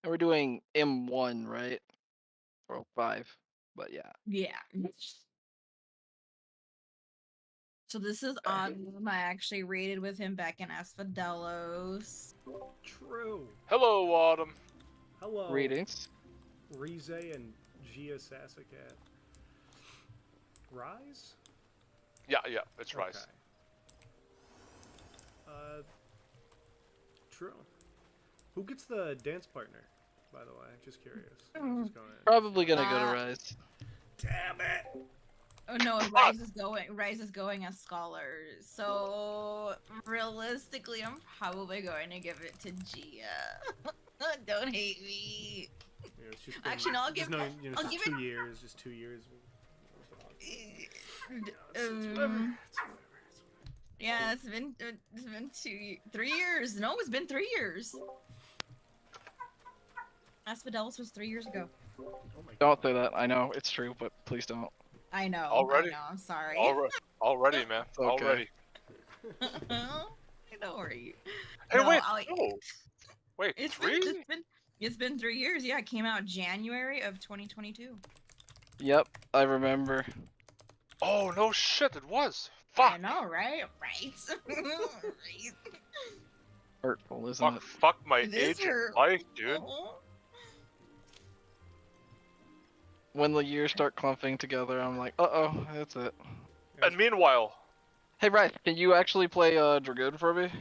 And we're doing M1, right? Or 5. But yeah. Yeah. So this is Autumn. I actually raided with him back in Asphodelos. True. Hello, Autumn. Hello, Readings. Rize and Gia Sasakat. Rise? Yeah, it's Okay. Rice. Uh, true. Who gets the dance partner, by the way? Just curious. Just going. Probably gonna go to Uh Rise. Damn it! oh no, God, Rise is going as scholar. So realistically I'm probably going to give it to Gia. Don't hate me. You know, it's just been, Actually no, just no, it's I'll just give 2 years, just 2 years. it It's whatever. It's whatever. yeah, it's been 3 years. No, it's been 3 years. Asphodelos was 3 years ago. Oh my Don't god. say that. I know it's true, but please don't. I already, know, I'm sorry. already, man, It's okay. already. Don't worry. Hey, No, wait, no, wait, it's been three? it's been 3 years. Yeah, it came out January of 2022. Yep, I remember. Oh no, shit, it was. I Fuck, know, right? Right. Right. Hurtful, isn't fuck, it? fuck my It is agent her. life, dude. When the years start clumping together, I'm like, uh-oh, that's it. And meanwhile, Hey, Rice, can you actually play Dragoon for me?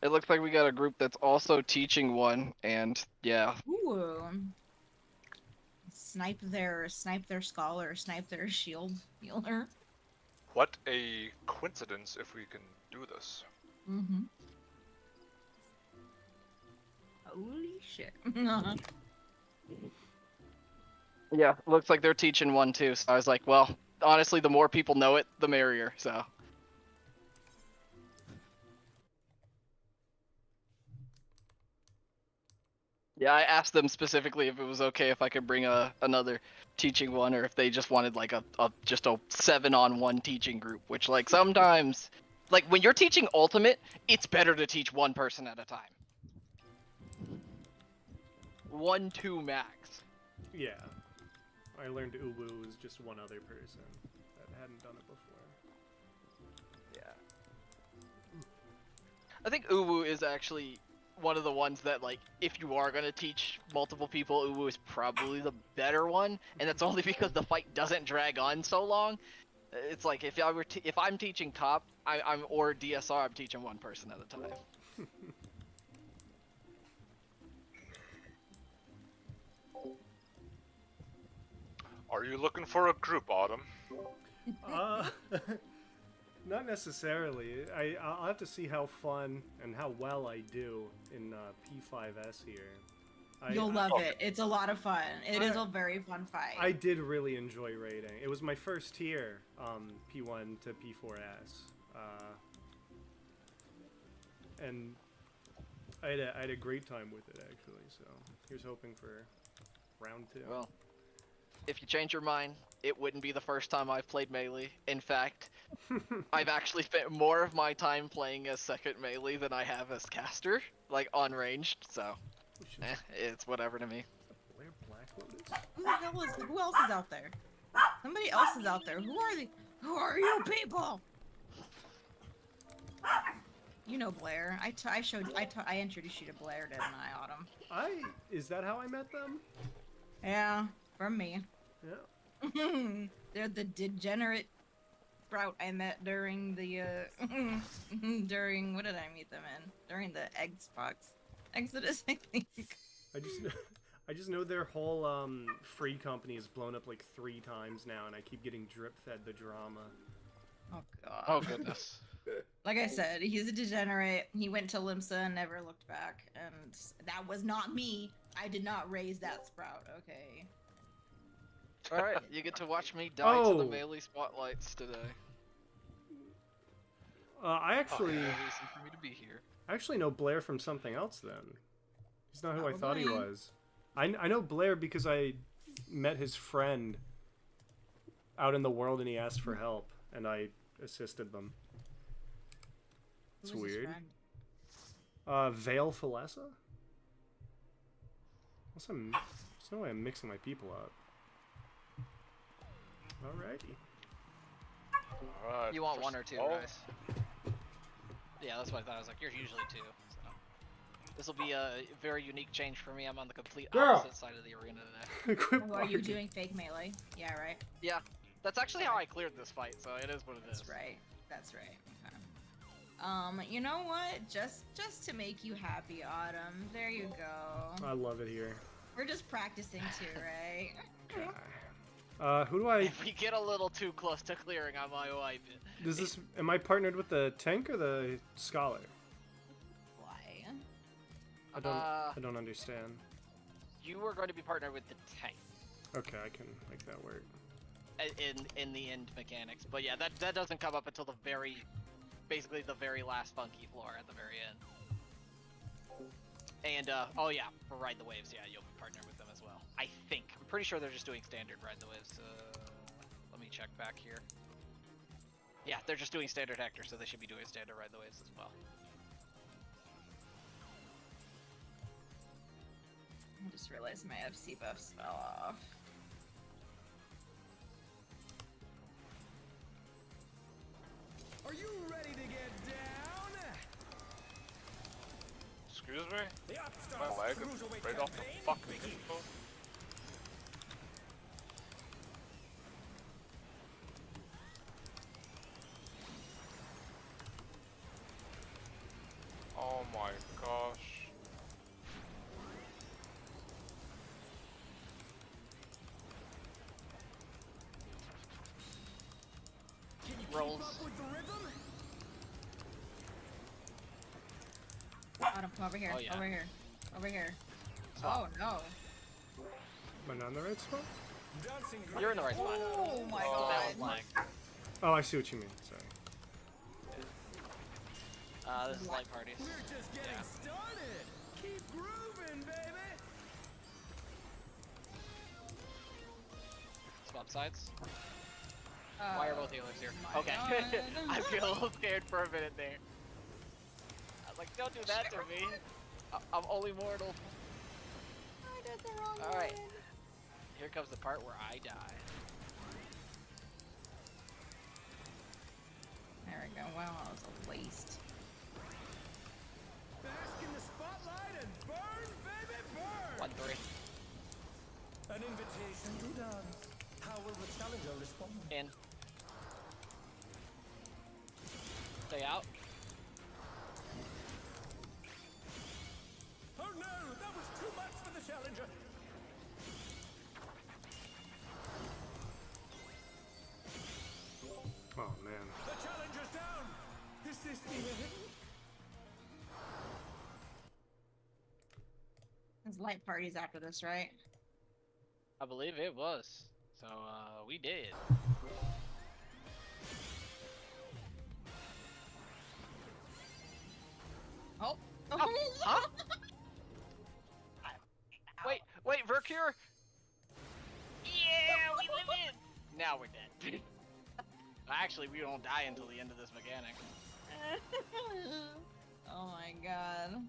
It looks like we got a group that's also teaching one, and yeah. Ooh. Snipe their scholar, snipe their shield healer. what a coincidence if we can do this. Mm-hmm. Holy shit. Yeah, looks like they're teaching one too, so I was like, well, honestly, the more people know it, the merrier, so. Yeah, I asked them specifically if it was okay if I could bring another teaching one, or if they just wanted like a just a 7-on-1 teaching group. Which like sometimes, like when you're teaching ultimate, it's better to teach one person at a time. 1, 2 max. Yeah. I learned Uwu was just one other person that hadn't done it before. Yeah. I think Uwu is actually one of the ones that, like, if you are gonna teach multiple people, Uwu is probably the better one, and that's only because the fight doesn't drag on so long. It's like if if I'm teaching top, I'm or DSR, I'm teaching one person at a time. Are you looking for a group, Autumn? Uh, not necessarily. I'll have to see how fun and how well I do in P5S here. You'll love Okay. it. It's a lot of fun. It is a very fun fight. I did really enjoy raiding. It was my first tier, P1 to P4S, and I had a great time with it actually. So here's hoping for round 2. Well, if you change your mind, it wouldn't be the first time I've played melee. In fact, I've actually spent more of my time playing as second melee than I have as caster, like on ranged. So, it's whatever to me. Blair Black Lotus? Who else is out there? Somebody else is out there. Who are you people? You know Blair. I introduced you to Blair, didn't I, Autumn? Is that how I met them? Yeah, from me. Yeah. They're the degenerate sprout I met during the during what did I meet them in? During the Xbox Exodus, I think. I just I just know their whole free company has blown up like 3 times now, and I keep getting drip fed the drama. Oh god. Oh goodness. Like I said, he's a degenerate. He went to Limsa and never looked back, and that was not me. I did not raise that sprout. Okay. All right, you get to watch me die to the melee spotlights today. I actually No reason for me to be here. I actually know Blair from something else. Then he's not who I thought he Probably. was. I know Blair because I met his friend out in the world, and he asked for help, and I assisted them. It's Who was his weird. friend? Vale Philessa? There's no way I'm mixing my people up. Alrighty. Alright. You want first 1 or 2, of all, Rice? Yeah, that's what I thought. I was like, you're usually 2. So. This will be a very unique change for me. I'm on the complete Girl! opposite side of the arena today. Quit Oh, are you barking. doing fake melee? Yeah, right. Yeah, that's actually how I cleared this fight, so it is what it is. That's right. That's right. Okay. You know what? Just to make you happy, Autumn. There you go. I love it here. We're just practicing too, right? Who do I? If we get a little too close to clearing, I might wipe it. Does this? Am I partnered with the tank or the scholar? Why? I don't understand. You are going to be partnered with the tank Okay, I can make that work. in the end mechanics, but yeah, that doesn't come up until basically the very last funky floor at the very end. And oh yeah, for Ride the Waves, yeah, you'll be partnered with them as well. I think. I'm pretty sure they're just doing standard Ride the Waves. Let me check back here. Yeah, they're just doing standard Hector, so they should be doing standard Ride the Waves as well. I just realized my FC buffs fell off. Are you ready to get down? Excuse me? The My upstarts leg cruiserweight right off the campaign fucking begins. info. Oh my gosh. Can you Rolls. keep up with the rhythm? Autumn, come over here. Oh, yeah. Over here. Over here. Swap. Oh no. Am I not in the right spot? Dancing You're in the right spot. Oh my Oh, That god. was lag. Oh, I see what you mean. Sorry. This is light parties. We're just getting Yeah. started. Keep grooving, baby. Swap sides. Why are both healers here? my Okay. God. I feel a little scared for a minute there. I was like, don't do that to me. I'm only mortal. I did the wrong Alright. one. Here comes the part where I die. There we go. Wow, that was a waste. Bask in the spotlight and burn, baby, burn. 1-3. An invitation to dance. How will the challenger respond? In. Stay out. Oh no, that was too much for the challenger. Oh man. The challenger's down. Is this the end? There's light parties after this, right? I believe it was. So, we did. Oh. Huh? Wait, Vercure! Yeah, we live in! Now we're dead. Actually, we don't die until the end of this mechanic. Oh my god.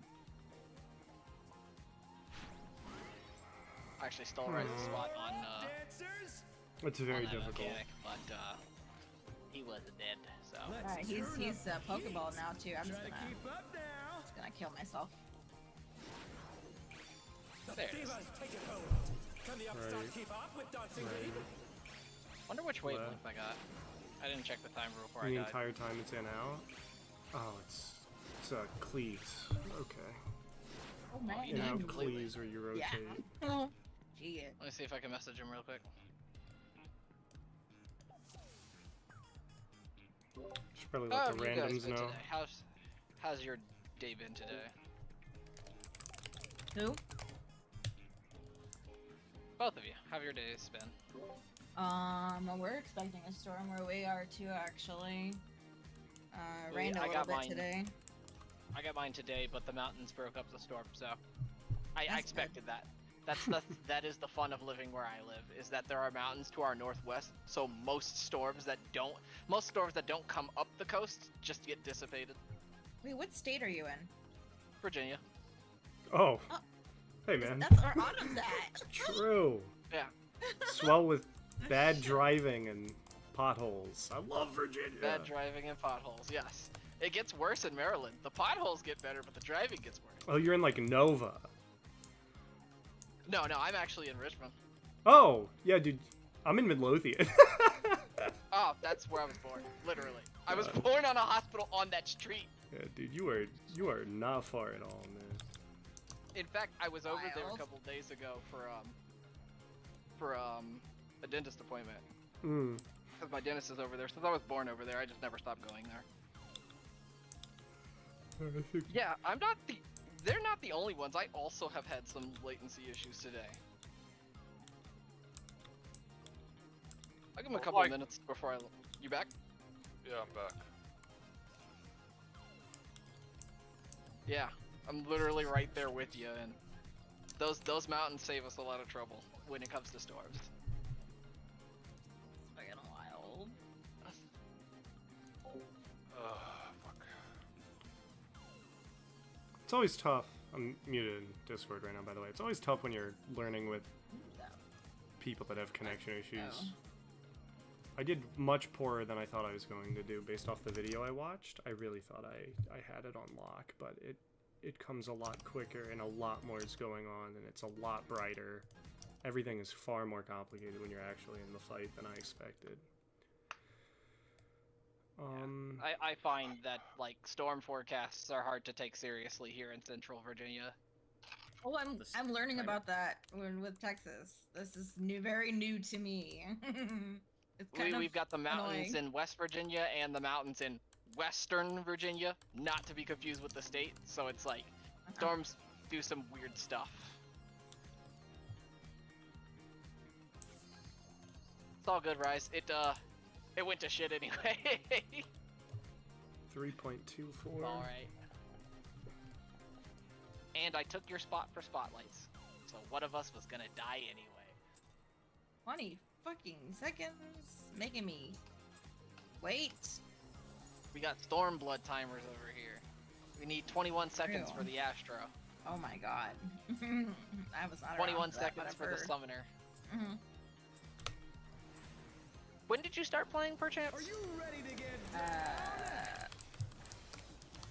I actually stole right the spot on, Dancers, It's on very that difficult. mechanic, but, he wasn't dead, so. Alright, he's Pokeball now too. I'm just try to gonna keep up now. kill myself. There it is. Divas, take it home. Can the upstart Right. keep up with dancing Right. lead? Wonder which Left. wavelength I got. I didn't check the timer before I The died. entire time it's in out. Oh, it's cleaves. Okay. Oh man. you In died out completely. cleaves where you rotate. Yeah. Gee. Let me see if I can message him real quick. Should probably How let have the you guys randoms been know. today? How's your day been today? Who? Both of you. How have your days been? We're expecting a storm where we are too, actually. Rained a I little got bit mine. today. I got mine today, but the mountains broke up the storm, so I That's expected that. That is the fun of living where I live, is that there are mountains to our northwest, so most storms that don't come up the coast just get dissipated. Wait, what state are you in? Virginia. Oh. Hey, man. That's where Autumn's at. True. Yeah. Swell with bad driving and potholes. I love Virginia. Bad driving and potholes, yes. It gets worse in Maryland. The potholes get better, but the driving gets worse. Oh, you're in like Nova. No, I'm actually in Richmond. Oh, yeah, dude. I'm in Midlothian. Oh, that's where I was born, literally. I was born on a hospital on that street. Yeah, dude, you are not far at all, man. In fact, I was over there a Wild. couple days ago for a dentist appointment. Mm. Because my dentist is over there. Since I was born over there, I just never stopped going there. Yeah, they're not the only ones. I also have had some latency issues today. I'll give them a couple of minutes before I... You back? Yeah, I'm back. Yeah, I'm literally right there with you, and those mountains save us a lot of trouble when it comes to storms. It's fucking wild. Fuck. It's always tough. I'm muted in Discord right now, by the way. It's always tough when you're learning with people that have connection issues. Oh. I did much poorer than I thought I was going to do based off the video I watched. I really thought I had it on lock, but it comes a lot quicker and a lot more is going on and it's a lot brighter. Everything is far more complicated when you're actually in the fight than I expected. I find that like storm forecasts are hard to take seriously here in Central Virginia. Oh, I'm learning about that with Texas. This is very new to me. It's kind of We've got the mountains annoying. in West Virginia and the mountains in Western Virginia, not to be confused with the state. So it's like storms do some weird stuff. It's all good, Rise. It went to shit anyway. 3.24. All right. And I took your spot for spotlights, so one of us was gonna die anyway. 20 fucking seconds, making me wait. We got storm blood timers over here. We need 21 seconds for the Astro. Oh my god. I was not 21 around for that, seconds but for I've the summoner. Mm-hmm. When did you start playing, perchance? Are you ready to get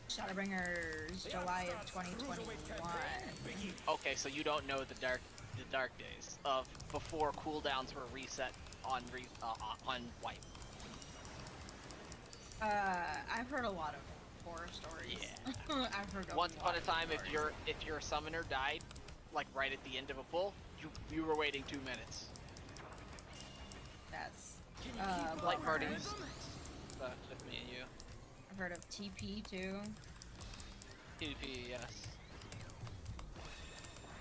Shadowbringers, July of 2021. Okay, so you don't know the dark days of before cooldowns were reset on wipe. I've heard a lot of horror stories. Yeah. I've heard Once lot upon a of time, stories. if your summoner died, like right at the end of a pull, you were waiting 2 minutes. That's Like bummer. parties. Just me and you. I've heard of TP too. PvP, yes.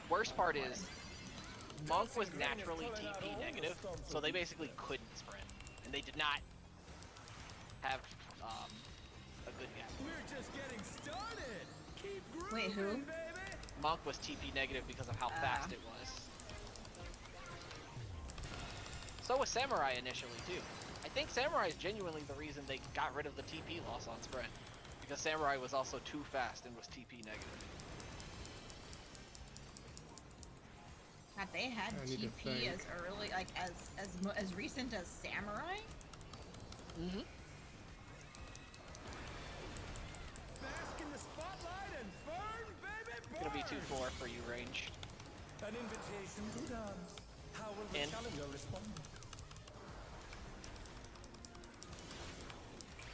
Worst part is, Monk was naturally TP negative, so they basically couldn't sprint, and they did not have a good gap. We're just getting started. Keep Wait, who? grooving, baby. Monk was TP negative because of how fast it was. So was Samurai initially too. I think Samurai is genuinely the reason they got rid of the TP loss on sprint, because Samurai was also too fast and was TP negative. Had they had I need to TP think. as early, like as recent as Samurai? Mm-hmm. Bask in the spotlight and burn, baby, It's gonna be 2-4 for you, ranged. An invitation to dance. How will the In. challenger respond?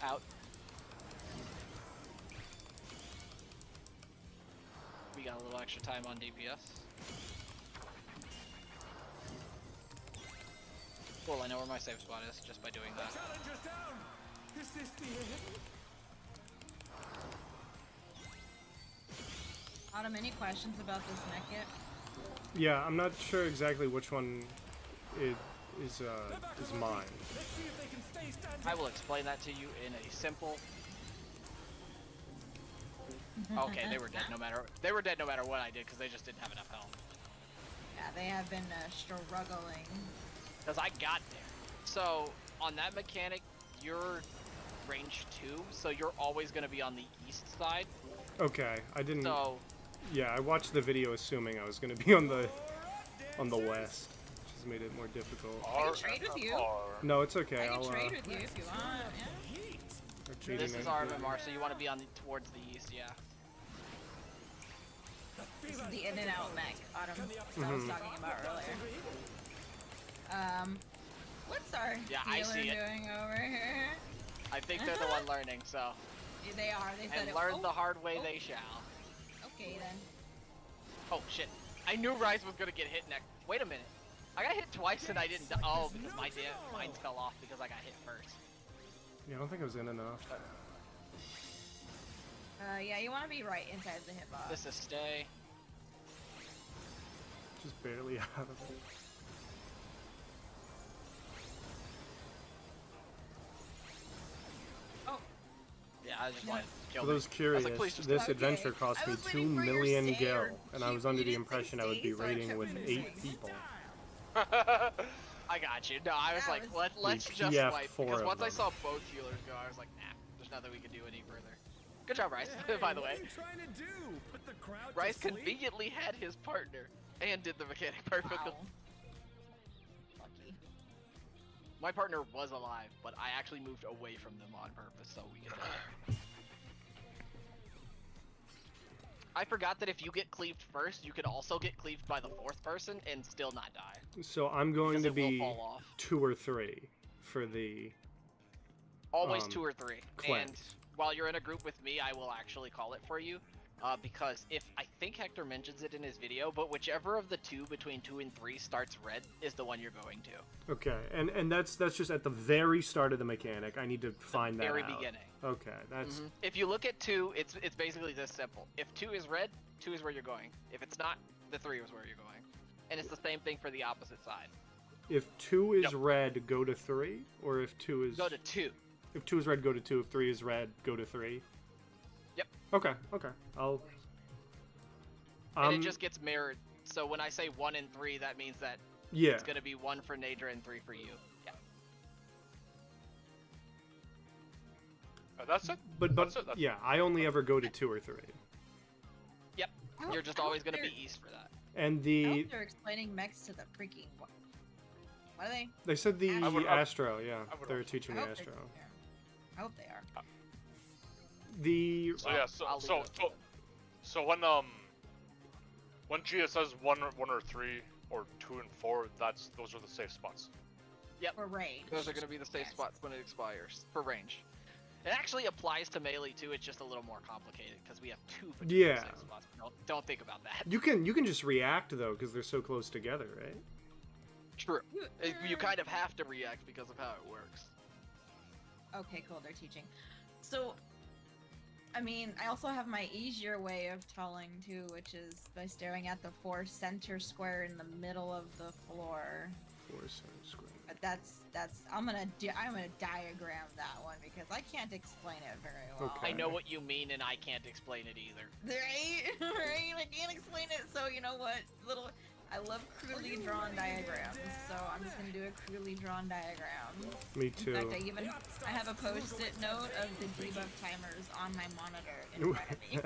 Out. We got a little extra time on DPS. Well, I know where my safe spot is just by doing that. Challenger's down. Is this the end? Autumn, any questions about this mech yet? Yeah, I'm not sure exactly which one is mine. Let's see if they can stay standing. I will explain that to you in a simple. Okay, they were dead no matter what I did because they just didn't have enough health. Yeah, they have been struggling. Because I got there. So on that mechanic, you're range 2, so you're always going to be on the east side. Okay, I didn't. So Yeah, I watched the video assuming I was gonna be on the west, which has made it more difficult. I can trade with you. No, it's okay. I I'll can trade with you if you want. Yeah. start cheating This is in. RMMR, so you want to be on towards the east, yeah. This is the in and out mech, Autumn, that I was talking about earlier. What's our I healer see it. doing over here? I think they're the one learning, so. Yeah, they are. They said And it. learn the Oh, hard way they shall. okay then. Oh shit. I knew Rise was gonna get hit next. Wait a minute. I got hit twice and I didn't die. Oh, because mine fell off because I got hit first. Yeah, I don't think I was in enough. Yeah, you want to be right inside the hitbox. This is stay. Just barely out of it. Oh, Yeah, I just wanted to kill For me. those curious, please just- this Okay. adventure cost I me was 2 waiting for your million stay or gil, and I keep- was under you the didn't say impression I would be stay, so I raiding kept with saying 8 stay. people. I got you. No, I was That like, was- let's We just PF'd wipe. 4 Because of once I them. saw both healers go, I was like, nah, there's nothing we can do any further. Good job, Rice, by the What way. are you trying to do? Put the crowd Rice to sleep? conveniently had his partner and did the mechanic perfectly. wow. Lucky. My partner was alive, but I actually moved away from them on purpose so we could die. I forgot that if you get cleaved first, you could also get cleaved by the 4th person and still not die. So I'm going Because to it will be fall off. 2 or 3 for the Always 2 or 3. And cleanse. while you're in a group with me, I will actually call it for you. Because if I think Hector mentions it in his video, but whichever of the two between 2 and 3 starts red is the one you're going to. Okay, and that's just at the very start of the mechanic. I need to find that Very out. beginning. Okay, that's If you look at 2, it's basically this simple. If 2 is red, 2 is where you're going. If it's not, the 3 is where you're going. And it's the same thing for the opposite side. if 2 is Yep. red, go to 3, or if 2 is Go to 2. if 2 is red, go to 2. If 3 is red, go to 3. Yep. Okay, I'll. And it just gets mirrored. So when I say 1 and 3, that means that yeah. it's going to be 1 for Nadra and 3 for you. Yeah. That's it. But That's it, that's- yeah, I only ever go to 2 or 3. Yep. I You're just hope always going to they're- be east for that. And I the hope they're explaining mechs to the freaking. What are they? they said the I would- Astro, yeah, I would they're hope. teaching I the hope they- Astro. yeah. I hope they are. The So yeah, so I'll leave so, it. so so when Gia says 1 or 3 or 2 and 4, those are the safe spots. For raid. Those are going to be the safe Yes. spots when it expires for range. It actually applies to melee too. It's just a little more complicated because we have 2 potential Yeah. safe spots. Don't think about that. you can just react though because they're so close together, right? True. You kind of have to react because of how it works. Okay, cool. They're teaching. So, I mean, I also have my easier way of telling too, which is by staring at the 4 center square in the middle of the floor. 4 center square. But that's I'm gonna diagram that one because I can't explain it very well. Okay. I know what you mean, and I can't explain it either. Right, right. I can't explain it. So you know what? I love crudely drawn diagrams. So I'm just gonna do a crudely drawn diagram. Me In too. fact, I have a post-it note of the debuff timers on my monitor in front of me.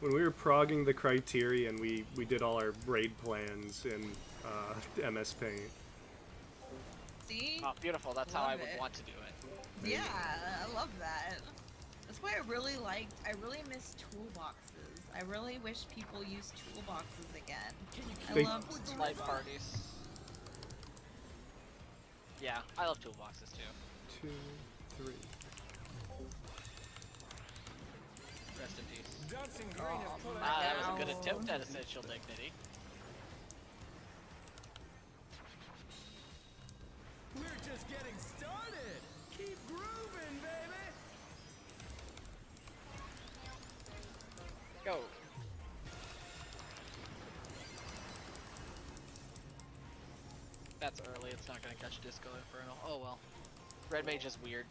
When we were progging the Criterion, we did all our raid plans in MS Paint. See? Oh, beautiful. That's how I Love would it. want to do it. Yeah, I love that. That's why I really miss toolboxes. I really wish people used toolboxes again. I They- love Light parties. Yeah, I love toolboxes too. 2, 3. Rest in peace. Johnson Green has put Ah, that was a good Ow. attempt at essential dignity. We're just getting started. Keep grooving, baby. Go. That's early. It's not gonna catch Disco Inferno. Oh well. Red Mage is weird.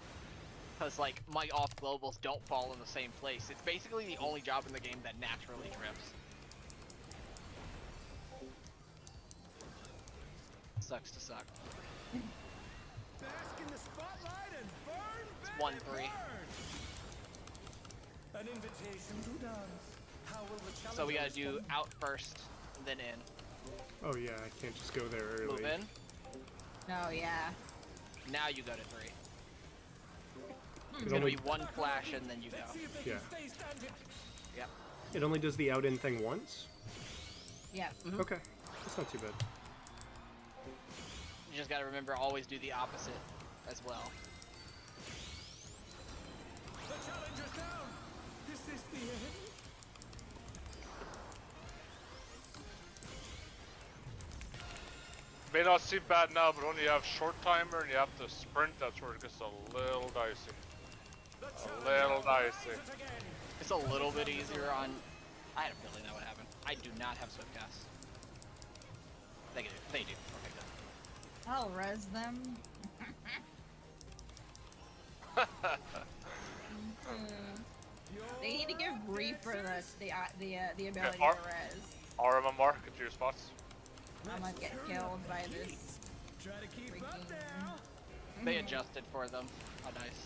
Because, like, my off globals don't fall in the same place. It's basically the only job in the game that naturally drips. Sucks to suck. Bask in the spotlight and burn, It's baby, 1-3. burn. An invitation to dance. So we gotta do out first, and then in. Oh yeah, I can't just go there early. Move in. Oh yeah. Now you go to 3. It It's gonna only, be 1 flash, and then you go. yeah. Yep. It only does the out-in thing once? Yeah. Okay. That's not too bad. You just gotta remember, always do the opposite as well. The challenger's down. This is the end. May not seem bad now, but when you have short timer and you have to sprint, that's where it gets a little dicey. A little dicey. It's a little bit easier on... I had a feeling that would happen. I do not have swift cast. They do. They do. Okay, good. I'll res them. They need to give Reaper the ability to res. RMMR, get to your spots. I'm gonna get killed by this Try to keep up freaking. now. They adjusted for them. Oh, nice.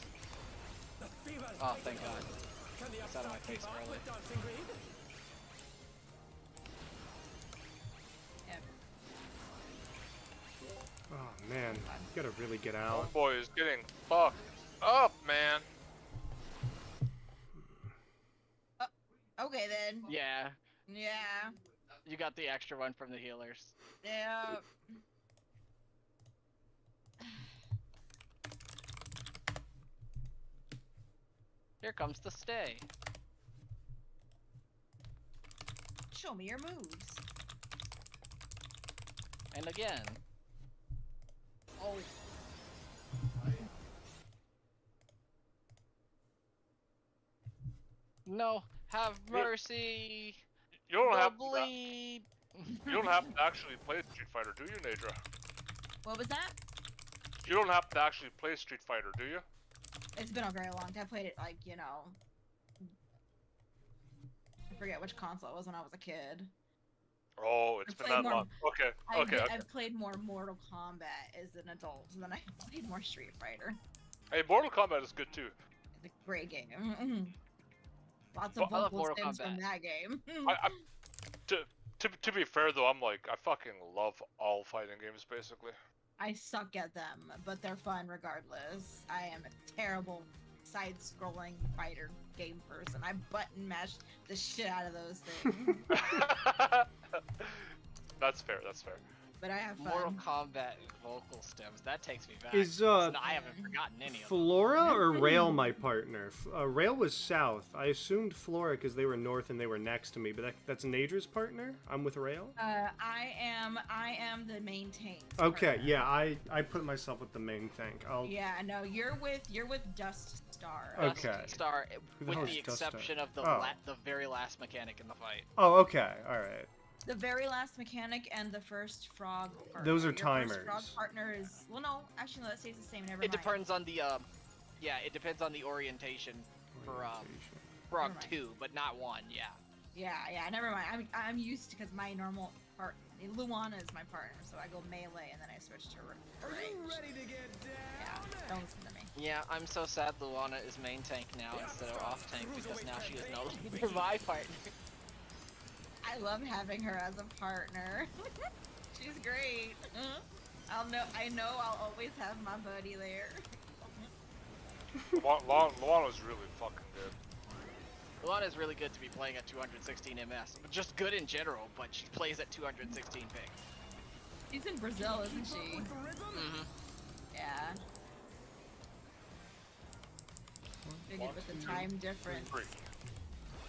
The fever's Oh, thank God. Can the It's out of my upstart face keep up early. with Dancing Greed? Yep. Oh man, you gotta really get out. Homeboy is getting fucked up, man. Okay then. Yeah. Yeah. You got the extra one from the healers. Yeah. Here comes the stay. Show me your moves. And again. Oh. No, have mercy. You don't have to, Bleed. you don't have to actually play Street Fighter, do you, Nadra? What was that? You don't have to actually play Street Fighter, do you? It's been a very long time. I played it like, I forget which console it was when I was a kid. Oh, it's I been played that more- long. Okay, okay, okay. I've played more Mortal Kombat as an adult than I played more Street Fighter. Hey, Mortal Kombat is good too. It's a great game. Lots Well, of I love vocal Mortal stems from Kombat. that game. To be fair though, I'm like, I fucking love all fighting games basically. I suck at them, but they're fun regardless. I am a terrible side-scrolling fighter game person. I button mash the shit out of those things, That's fair, that's fair. but I have fun. Mortal Kombat vocal stems. That takes me back. Is I haven't forgotten any of them. Flora or Rail my partner? Rail was south. I assumed Flora because they were north and they were next to me, but that's Nadra's partner? I'm with Rail? I am the main tank. Okay, partner. yeah, I put myself with the main tank. Yeah, no, you're with Dust Star. Okay. Dust Star, Who the with hell the is Dust Star? exception of the Oh. the very last mechanic in the fight. Oh, okay, alright. The very last mechanic and the first frog partner. Those are Your timers. First frog partner is well, no, actually, no, that stays the same. Never mind. It depends on the yeah, it depends on the orientation for Orientation. Frog Never mind. 2, but not 1. Yeah. Yeah, never mind. I'm used to because my normal part, Luana is my partner, so I go melee and then I switch to Are you range. ready to get Yeah, down? don't listen to me. Yeah, I'm so sad Luana is main tank now instead of off tank because now she is no longer my partner. I love having her as a partner. She's great. I know I'll always have my buddy there. Luana's really fucking good. Luana is really good to be playing at 216 ms. Just good in general, but she plays at 216 ping. She's in Brazil, isn't she? With the rhythm? Mm-hmm. Yeah. Figured with the time difference. Three.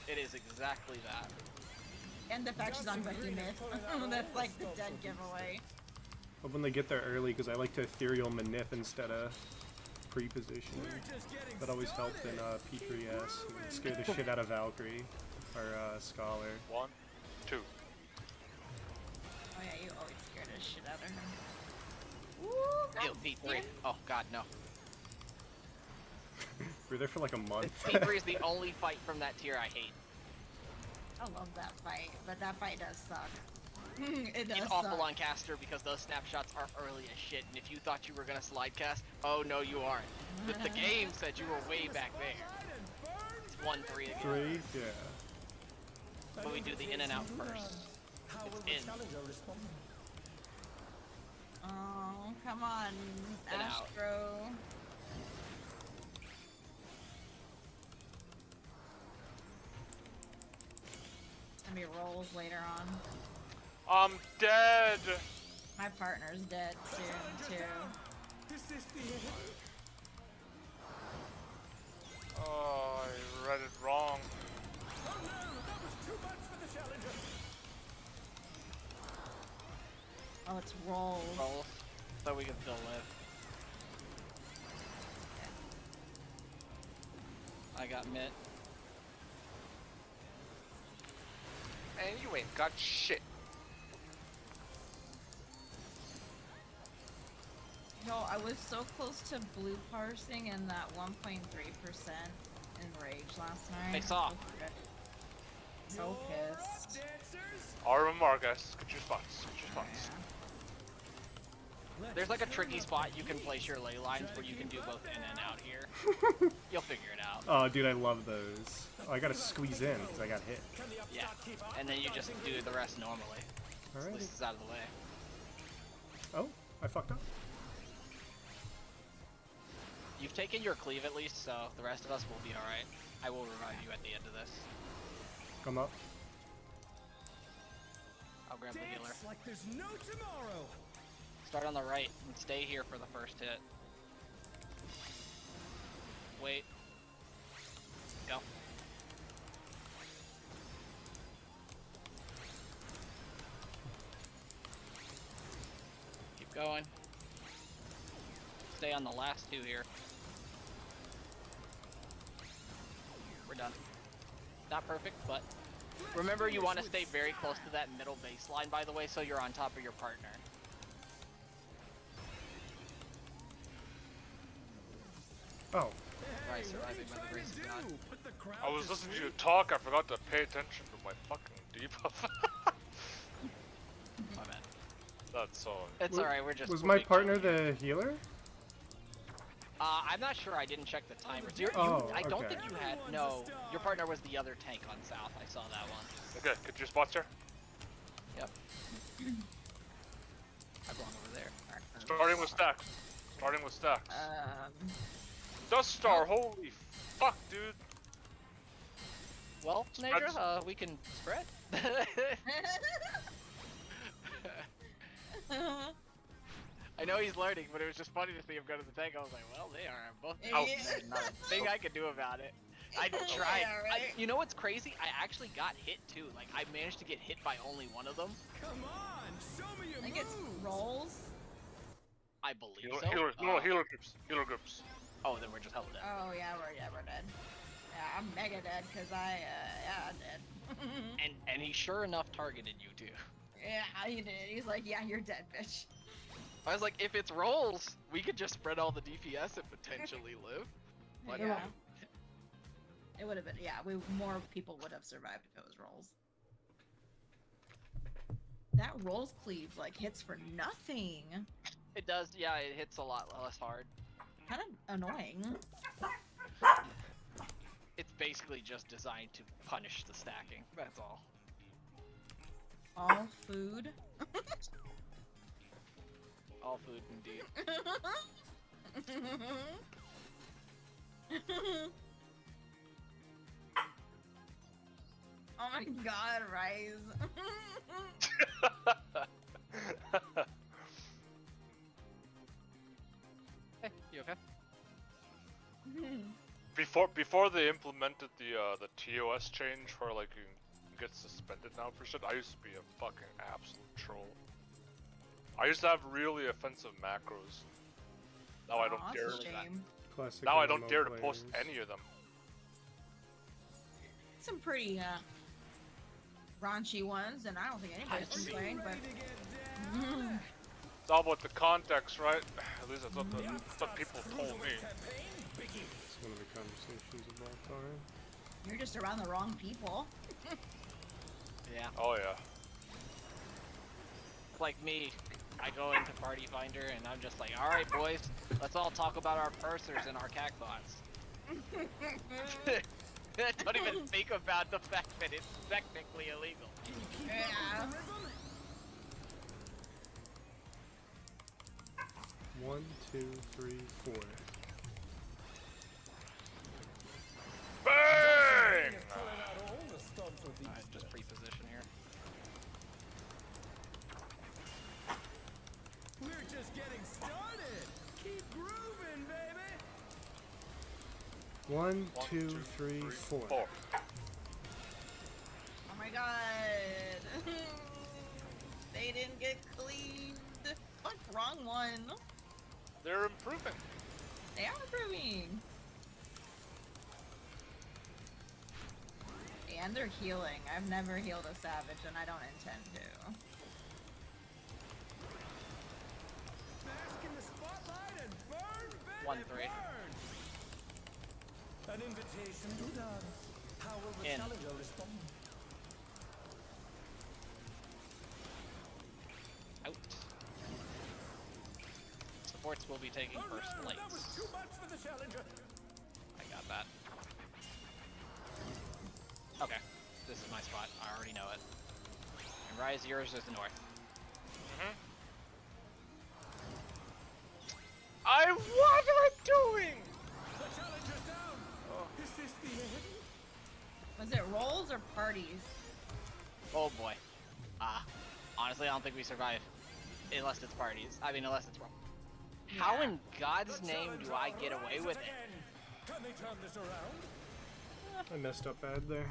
It is exactly that. And the fact she's on Behemoth. That's like the dead giveaway. Hope when they get there early because I like to ethereal manip instead of pre-positioning. We're just getting That always helped in P3S. Scare the shit out of Valkyrie or Scholar. 1, 2. Oh yeah, you always scared the shit out of her. Woo, Ew, God P3. damn. Oh god, no. We were there for like a month. P3 is the only fight from that tier I hate. I love that fight, but that fight does suck. It does It's suck. awful on caster because those snapshots are early as shit, and if you thought you were gonna slide cast, oh no you aren't. The game said you were way back there. It's 1-3 again. 3? Yeah. but we do the in and out first. How will It's the in. challenger respond? Oh, come on, And out. Astro. It's gonna be rolls later on. I'm dead. My partner's dead soon too. Is this the end? Oh, I read it wrong. Oh no, that was too much for the challenger. Oh, it's rolls. Roll, so we can still live. I got Mitt. And you ain't got shit. No, I was so close to blue parsing in that 1.3% in rage last night. They saw. So pissed. Dancers. RMR, guys. Get your spots. Get your spots. There's like a tricky spot you can place your ley lines where you can do both in and out here. You'll figure it out. Oh, dude, I love those. Oh, I gotta squeeze in because I got hit. Yeah. And then you just do the rest normally. Alright. This is out of the way. Oh, I fucked up. You've taken your cleave at least, so the rest of us will be alright. I will revive you at the end of this. Come up. I'll grab the healer. Dance like there's no tomorrow. Start on the right and stay here for the first hit. Wait. Go. Keep going. Stay on the last two here. We're done. Not perfect, but remember you want to stay very close to that middle baseline, by the way, so you're on top of your partner. Oh, Right, Hey, what are you surviving by the trying grace to of God. do? Put the crowd I was to listening to you sleep? talk. I forgot to pay attention to my fucking debuff. My bad. That's all. It's alright, we're just. was we're my being partner chill here. the healer? I'm not sure. I didn't check the timers. Oh, I don't okay. think you had. No, your partner was the other tank on south. I saw that one. Okay, get your spots here. Yep. I belong over there. Alright. Starting with stacks. Starting with stacks. Dust Star, holy fuck, dude. Well, Spread- Nadra, we can spread. I know he's learning, but it was just funny to see him go to the tank. I was like, well, they are both out. Yeah. There's not a thing I could do about it. I tried. Yeah, right? You know what's crazy? I actually got hit too. Like, I managed to get hit by only one of them. Come on, show me your I think it's moves. rolls. I believe Healer, so. healer, no, healer groups. Healer groups. Oh, then we're just held dead. Oh yeah, we're dead. Yeah, I'm mega dead because I'm dead. And he sure enough targeted you too. Yeah, he did. He's like, yeah, you're dead, bitch. I was like, if it's rolls, we could just spread all the DPS and potentially live. But Yeah. It would have been, yeah, more people would have survived if it was rolls. That rolls cleave, like, hits for nothing. it does, yeah, it hits a lot less hard. Kind of annoying. It's basically just designed to punish the stacking. That's all. All food. All food indeed. Oh my god, Rise. Hey, you okay? Before they implemented the TOS change where like you get suspended now for shit, I used to be a fucking absolute troll. I used to have really offensive macros. Now I don't Aw, dare. that's a shame. Classic Now I don't MMO dare to post players. any of them. Some pretty raunchy ones, and I don't think anybody's I've seen- complained, but Ready to get down? It's all about the context, right? At least that's what people told me. Campaign begins. It's one of the conversations of all time. you're just around the wrong people. Yeah. Oh yeah. Like me, I go into Party Finder and I'm just like, alright boys, let's all talk about our pursers and our cackbots. Don't even think about the fact that it's technically illegal. Yeah. 1, 2, 3, 4. Bang! Pulling out all the stops with these Alright, just pre-position here. We're just getting started. Keep grooving, baby. 1, 1, 2, 3, 4. Oh my god. They didn't get cleaned. Fuck, wrong one. They're improving. They are improving. And they're healing. I've never healed a savage and I don't intend to. Bask in the spotlight and burn, baby, 1-3. burn. An invitation to dance. How will the In. challenger respond? Out. Supports will be taking Oh first no, place. that was too much for the challenger. I got that. Okay, this is my spot. I already know it. And Rise, yours is the north. What am I doing? The challenger's down. Is this the end? Was it rolls or parties? Oh boy. Honestly, I don't think we survive. Unless it's parties. I mean, unless it's roll. How in God's The name do challenger I get away rises with it? again. Can they turn this around? I messed up bad there.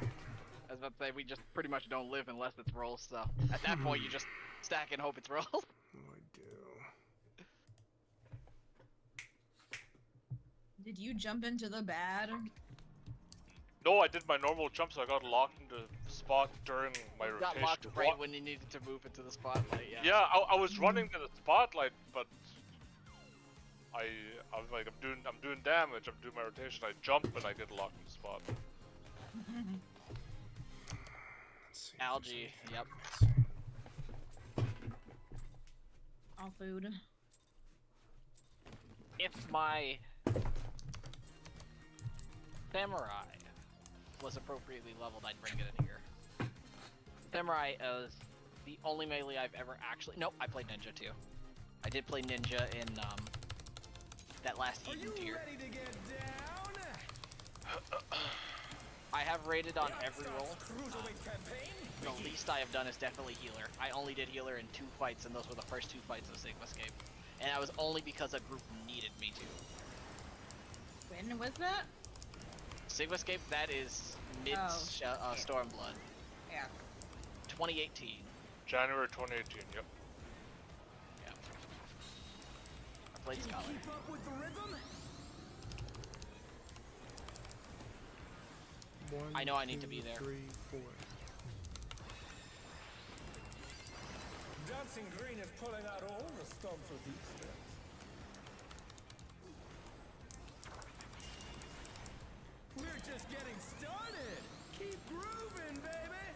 I was about to say, we just pretty much don't live unless it's rolls, so at that point you just stack and hope it's rolls. What do I do? Did you jump into the bad? No, I did my normal jump, so I got locked into the spot during my rotation. Got locked right when you needed to move into the spotlight, yeah. Yeah, I was running to the spotlight, but I was like, I'm doing damage. I'm doing my rotation. I jump and I get locked in the spot. Let's see. Algae, yep. All food. If my samurai was appropriately leveled, I'd bring it in here. Samurai is the only melee I've ever actually... Nope, I played ninja too. I did play ninja in that last Are Eden you tier. ready to get down? I have rated on every Starts role. Cruiserweight campaign. The least I have done is definitely healer. I only did healer in 2 fights, and those were the first 2 fights of Sigmascape. And that was only because a group needed me to. When was that? Sigmascape, that is mid Oh, okay. Stormblood, Yeah. 2018. January 2018. Yep. Yeah. I played Scholar. Keep up with the rhythm. 1, I know I need to 2, be there. 3, 4. Dancing Green is pulling out all the stops with these steps. We're just getting started. Keep grooving, baby.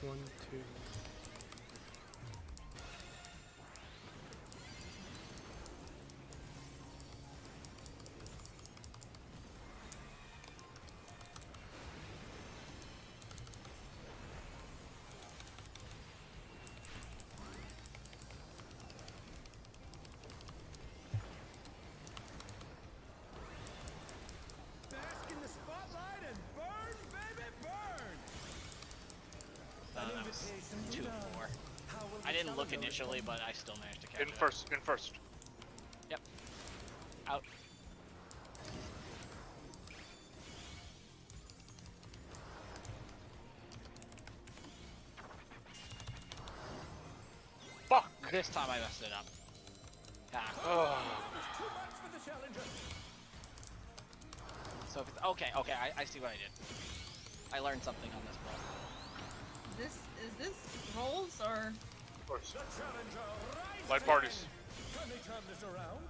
1, 2. Bask in the spotlight and burn, baby, burn. That was 2-4. I didn't look initially, but I still managed to catch In it. first. In first. Yep. Out. Fuck. This time I messed it up. Ah. There's too much for the challenger. So if it's, okay, I see what I did. I learned something on this roll. Is this rolls or? First. The challenger rises Light parties. again. Can they turn this around?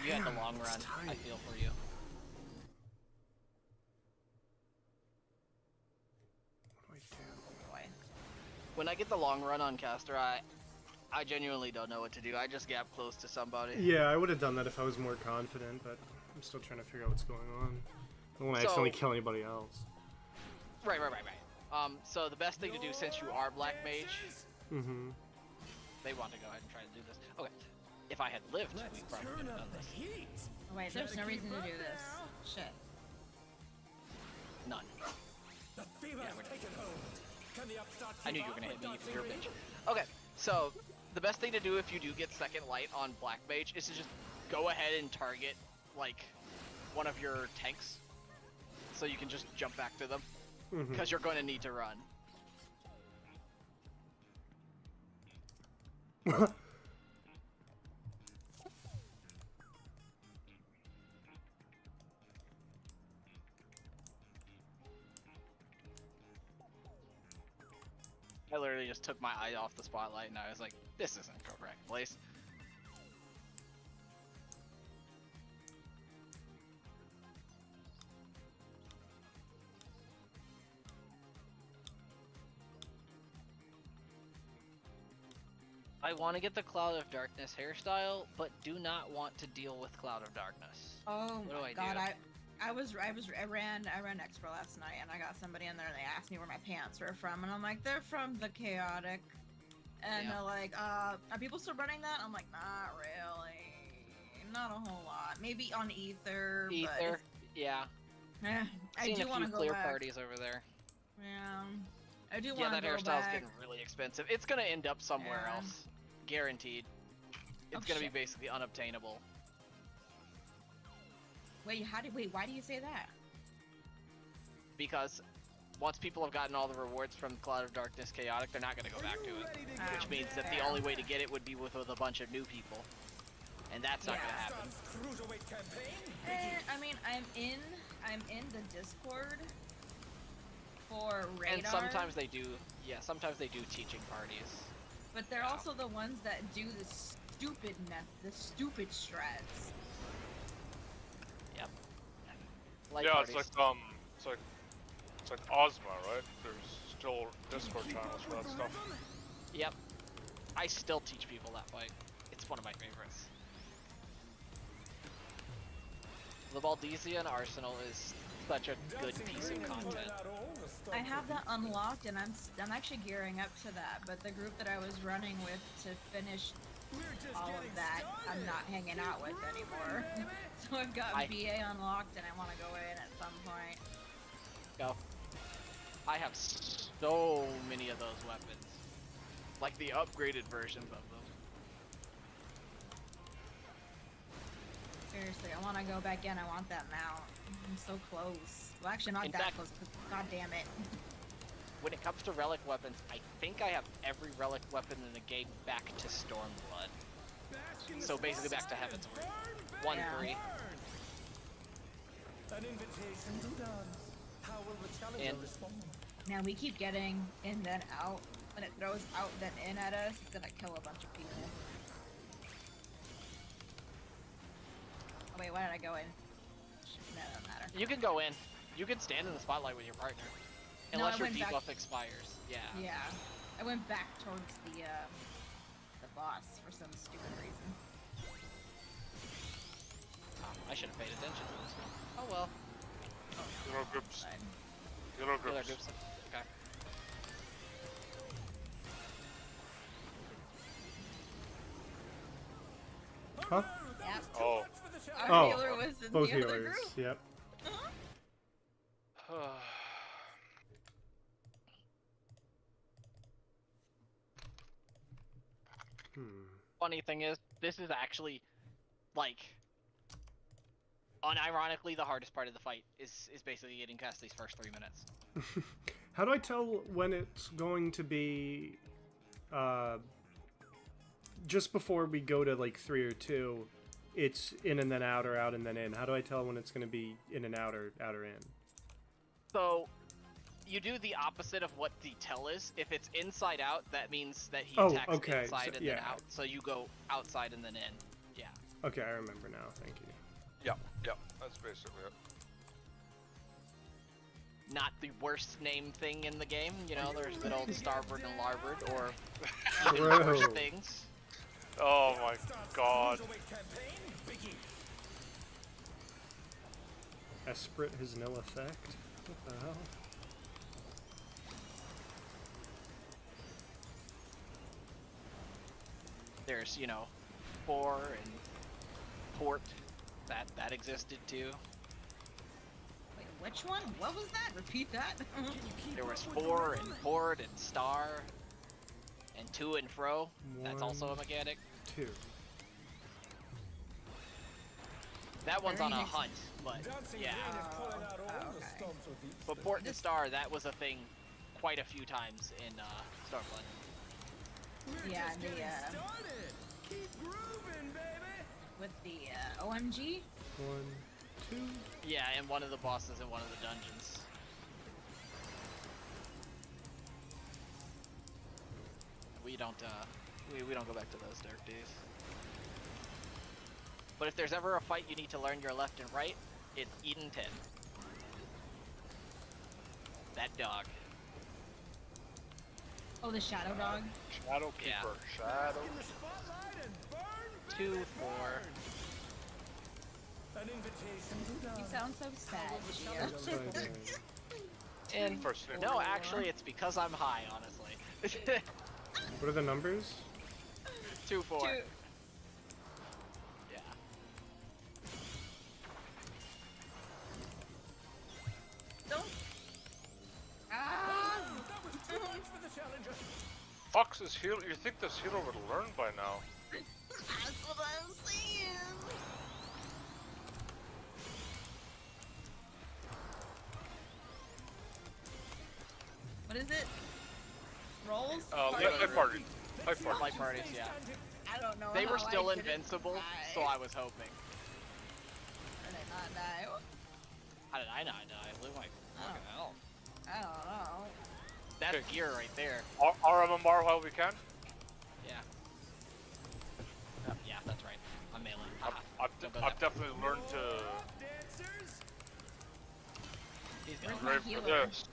You had the Damn, long it's run. I tight. feel for you. What do I do? Boy. When I get the long run on caster, I genuinely don't know what to do. I just gap close to somebody. Yeah, I would have done that if I was more confident, but I'm still trying to figure out what's going on. don't want to accidentally kill anybody else. Right. So the best thing to do, since you are Black Mage, they want to go ahead and try to do this. Okay, if I had lived, we probably could have done this. Oh, wait, there's no reason to do this. Shit. None. The fever's taken hold. Can the upstart I knew keep you were gonna up hit me, with you're a the bitch. Okay, so the best thing to do if you do get second light on Black Mage is to just go ahead and target, like, one of your tanks, so you can just jump back to them, because you're going to need to run. I literally just took my eye off the spotlight and I was like, this isn't the correct place. I want to get the Cloud of Darkness hairstyle, but do not want to deal with Cloud of Darkness. Oh What do my I god, do? I ran Expo last night and I got somebody in there and they asked me where my pants were from and I'm like, they're from the Chaotic. And Yeah. they're like, are people still running that? I'm like, not really. Not a whole lot. Maybe on Ether. Ether, yeah. But I Seen do a want few to go clear back. parties over there. Yeah. I do Yeah, want to that go hairstyle's back. getting really expensive. It's gonna end up somewhere Yeah. else. Guaranteed. It's Oh, gonna shit. be basically unobtainable. Wait, why do you say that? Because once people have gotten all the rewards from Cloud of Darkness Chaotic, they're not gonna go back to it. Which means that the only way to get it would be with a bunch of new people. And that's not gonna happen. Cruiserweight campaign. I mean, I'm in the Discord for Radar. And sometimes they do, sometimes they do teaching parties. But they're also the ones that do the stupid strats. Yep. Like Yeah, parties. it's like Ozma, right? There's still Discord channels for that stuff. Yep. I still teach people that fight. It's one of my favorites. The Baldesian Arsenal is such a good piece of content. I have that unlocked, and I'm actually gearing up to that. But the group that I was running with to finish all of that, I'm not hanging out with anymore. So I've got BA unlocked, and I want to go in at some point. Go. I have so many of those weapons. Like the upgraded versions of them. Seriously, I want to go back in. I want that mount. I'm so close. Well, actually, not In that fact- close. God damn it. When it comes to relic weapons, I think I have every relic weapon in the game back to Stormblood. So basically back to Heaven's Word. 1-3. An invitation to dance. How will the challenger And- respond? Now we keep getting in then out. When it throws out then in at us, it's gonna kill a bunch of people. Oh wait, why did I go in? No, it doesn't matter. You can go in. You can stand in the spotlight with your partner. No, Unless I your went back- debuff expires. Yeah. Yeah, I went back towards the boss for some stupid reason. I should have paid attention to this one. Oh well. Hero groups. Side. Hero Other groups. groups. Okay. Huh? Yep. Oh. Our Oh, healer was in Both the other healers. group. Yep. Funny thing is, this is actually, like, unironically, the hardest part of the fight is basically getting past these first 3 minutes. How do I tell when it's going to be, just before we go to like 3 or 2, it's in and then out or out and then in? How do I tell when it's going to be in and out or out or in? So, you do the opposite of what the tell is. If it's inside out, that means that he Oh, attacks okay, inside so- and then yeah. out. So you go outside and then in. Yeah. Okay, I remember now. Thank you. Yeah, that's basically it. Not the worst named thing in the game. You know, there's good old starboard and larboard, or even Bro. worse things. Oh my god. Cruiserweight campaign. Biggie. Esprit has no effect? What the hell? There's, you know, Pour and Port. That existed too. Wait, which one? What was that? Repeat that. There was For and Port and Star and To and Fro. That's also a One, mechanic. 2. That one's on a Very hunt, but Dancing yeah. Rain is pulling out all okay. the stops with these But things. Port and Star, that was a thing quite a few times in Starblood. We're Yeah, just the, getting started. Keep grooving, baby. With the OMG. 1, 2. Yeah, and one of the bosses in one of the dungeons. We don't we don't go back to those dark days. But if there's ever a fight you need to learn your left and right, it's Eden 10. That dog. Oh, the Shadow Dog. Shadow Yeah. Keeper. Shadow. In the spotlight and burn, 2, baby, 4. burn. An invitation to You dance. sound so sad, Gio. Upside down. And First name. no, actually, it's because I'm high, honestly. What are the numbers? 2, 4. Two. Yeah. Don't. Ah! That was too much for the challenger. Fox is heal. You think this healer would learn by now? That's what I'm saying. What is it? Rolls? Light party. Light party. Light parties, yeah. I don't know. They were how still I didn't invincible, die. so I was hoping. Or did I not die? How did I not die? Live my fucking hell. I don't know. That's Okay. gear right there. RMMR while we can. Yeah. Yeah, that's right. I'm melee. I've, Haha. I've, Don't go I've that definitely learned to Dancers, He's Where's going. my ready for healer? this.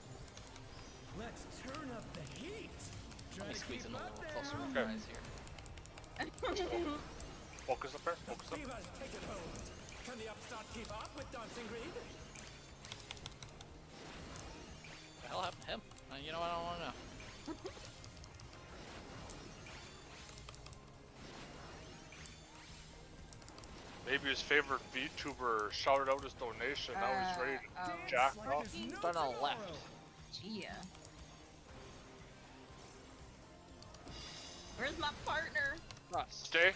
let's turn up the heat. Let me Try to squeeze keep in a up little there. closer with Okay. my eyes here. Focus up there. Focus up. Divas, take it home. Can the upstart keep up with Dancing Green? The hell happened to him? You know what? I don't want to know. Maybe his favorite VTuber shouted out his donation. Now he's ready to oh. jack Like off. there's no Done on the tomorrow. left. Gia. Where's my partner? Cross. Stay.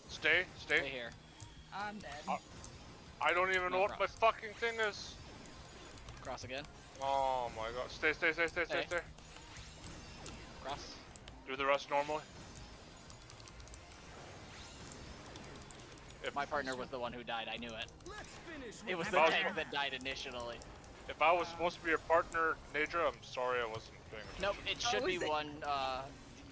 Stay. Stay Stay. here. I'm dead. I don't even know No what my fucking thing is. Cross again. Oh my god. Stay, stay, stay, stay, stay, Stay. stay. Cross. Do the rest normally. If My partner was the one who died. I knew it. Let's finish It was with the Well, tank that died initially. if I was supposed to be your partner, Nadra, I'm sorry I wasn't paying attention. Nope, it should Oh, be is it?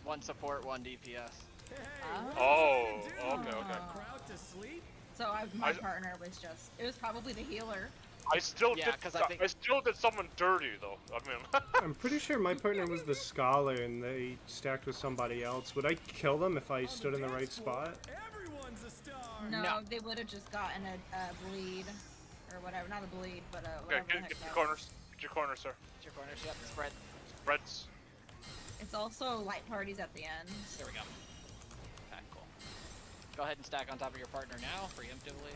one support, one DPS. Hey, Oh, what are you okay, doing? okay. Crowd to sleep? So my I- partner was just. It was probably the healer. I still Yeah, did. 'cause I think- I still did someone dirty though. I mean, I'm pretty sure my partner was the scholar and they stacked with somebody else. Would I kill them if I stood in the right spot? Everyone's a star. No, No. they would have just gotten a bleed. Or whatever. Not a bleed, but a okay, whatever. the heck get your that corners. Get your corners, sir. Your corners, yep, spread. Spreads. was. It's also light parties at the end. There we go. Okay, cool. Go ahead and stack on top of your partner now, preemptively.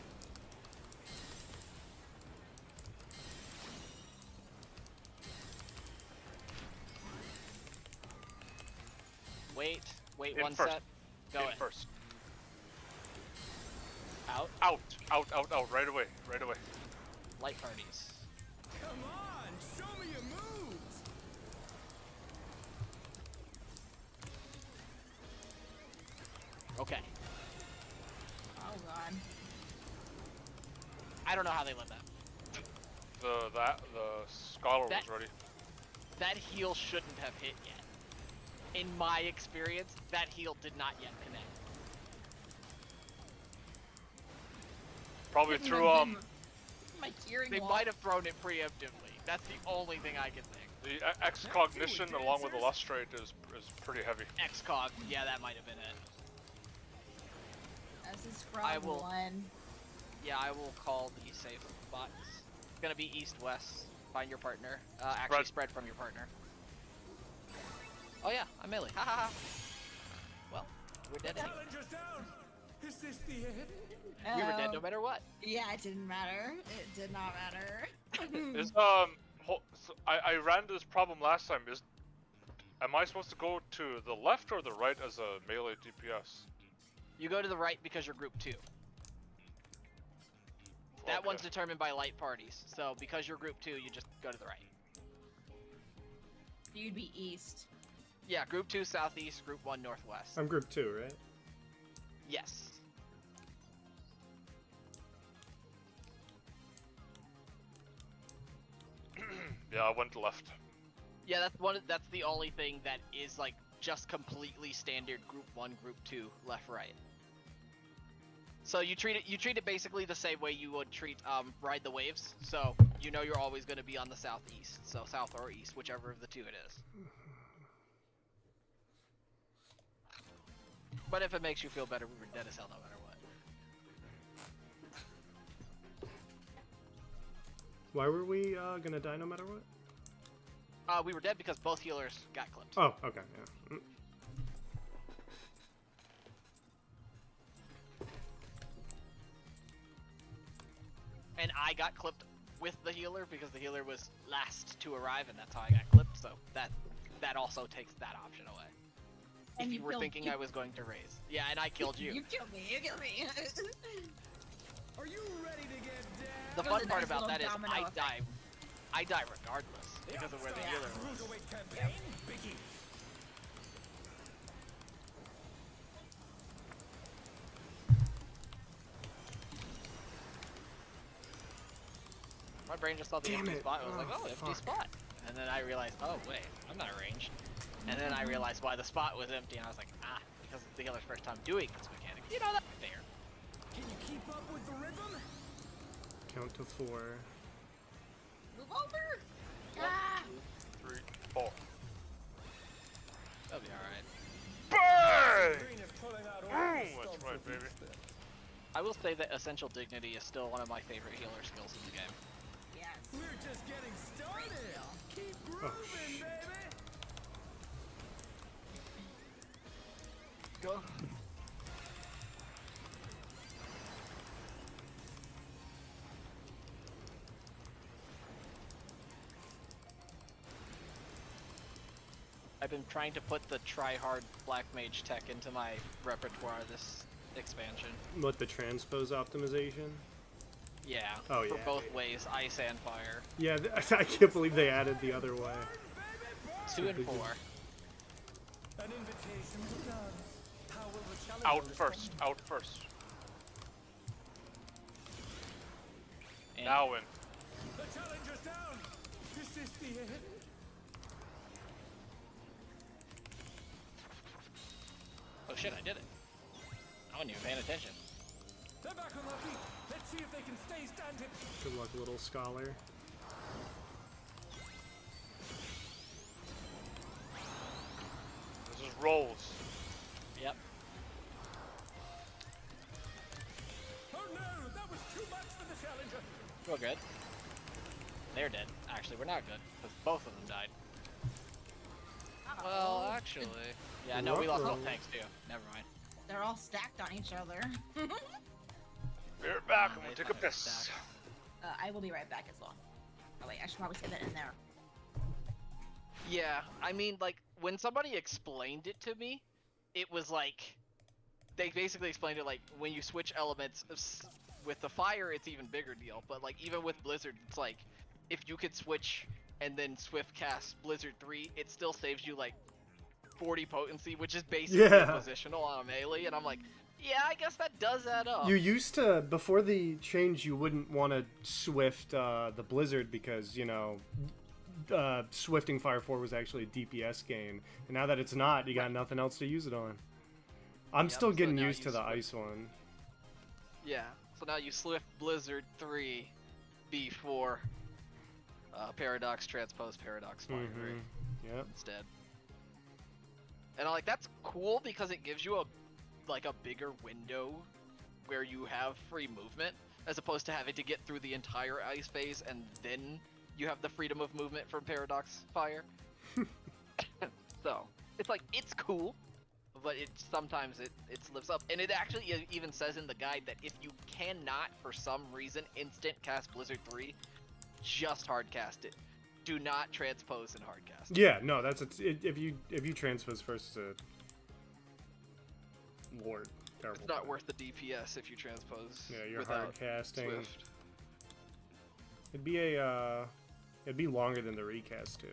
Wait In one first. set. Go In in. first. Out. Out, right away, right away. Light parties. Come on, show me your moves. Okay. Oh god. I don't know how they lived that. The scholar That- was ready. That heal shouldn't have hit yet. In my experience, that heal did not yet connect. Probably Couldn't through have been My hearing They wall. might have thrown it preemptively. That's the only thing I can think. the excognition along with the lustrate is pretty heavy. XCOG, yeah, that might have been it. This is from I will- one. Yeah, I will call the safe spots. gonna be east-west. Find your partner. Actually, spread from your partner. Oh yeah, I'm melee. Ha ha ha. Well, we're dead anyway. Challenger's down. Is this the end? We were dead no matter what. Yeah, it didn't matter. It did not matter. Is so I ran into this problem last time. Am I supposed to go to the left or the right as a melee DPS? You go to the right because you're group 2. That one's determined by light parties. So because you're group 2, you just go to the right. You'd be east. Yeah, group 2 southeast, group 1 northwest. I'm group 2, right? Yes. Yeah, I went left. Yeah, that's the only thing that is like just completely standard group 1, group 2, left right. So you treat it basically the same way you would treat Ride the Waves. So you know you're always going to be on the southeast. So south or east, whichever of the two it is. But if it makes you feel better, we were dead as hell no matter what. Why were we gonna die no matter what? We were dead because both healers got clipped. Oh, okay, yeah. And I got clipped with the healer because the healer was last to arrive, and that's how I got clipped. So that also takes that option away. And if you were thinking I was going to raise. Yeah, and I killed you. You killed me. You killed me. Are you ready to get down? The That was fun a part nice about little that is domino I effect. die regardless because of where the healer was. Cruiserweight campaign begin. My brain just saw the Damn empty it. spot and was like, Oh, oh, empty fuck. spot. And then I realized, oh wait, I'm not ranged. And then I realized why the spot was empty, and I was like, because it's the healer's first time doing this mechanic. You know, that's fair. Can you keep up with the rhythm? Count to 4. Move over. 1, Ah. 2, 3, 4. That'll be alright. Bang! Green is pulling out all Boom! the That's stops right, with baby. this. I will say that Essential Dignity is still one of my favorite healer skills in the game. Yes. We're just getting started. skill. Keep grooving, baby. Go. I've been trying to put the try-hard Black Mage tech into my repertoire this expansion. What, the transpose optimization? Yeah, Oh, for yeah. both ways, ice and fire. Yeah, I can't believe they added the other way. 2 and 4. An invitation to dance. How will the challenger Out respond? first. Out first. And Now in. The challenger's down. Is this the end? oh shit, I did it. I wasn't even paying attention. They're back on their feet. Let's see if they can stay standing. Good luck, little scholar. This is rolls. Yep. Oh no, that was too much for the challenger. We're good. They're dead. Actually, we're not good, because both of them died. Well, actually... Yeah, no, we lost both tanks too. Never mind. They're all stacked on each other. We're back. I'm They gonna take a fucking piss. stack. I will be right back as well. Oh wait, I should probably say that in there. Yeah, I mean, like, when somebody explained it to me, it was like... They basically explained it like, when you switch elements, with the fire, it's even bigger deal, but like, even with Blizzard, it's like, if you could switch and then swift cast Blizzard 3, it still saves you like 40 potency, which is basically positional on a melee, and I'm like, yeah, I guess that does add up. You used to, before the change, you wouldn't want to swift the Blizzard because, you know, swifting Fire 4 was actually a DPS game. And now that it's not, you got nothing else to use it on. I'm Yep, still so getting now used you to the swift- ice one. Yeah, so now you swift Blizzard 3 before Paradox Transpose Paradox Fire 3 Yep. instead. And I'm like, that's cool because it gives you a bigger window where you have free movement. as opposed to having to get through the entire ice phase and then you have the freedom of movement from Paradox Fire. So it's like, it's cool, but it sometimes it slips up. And it actually even says in the guide that if you cannot for some reason instant cast Blizzard 3, just hard cast it. Do not transpose and hard cast. Yeah, no, that's if you transpose first, it's a lord. Terrible. It's not worth the DPS if you transpose. Yeah, you're without hard casting. Swift. It'd be longer than the recast too.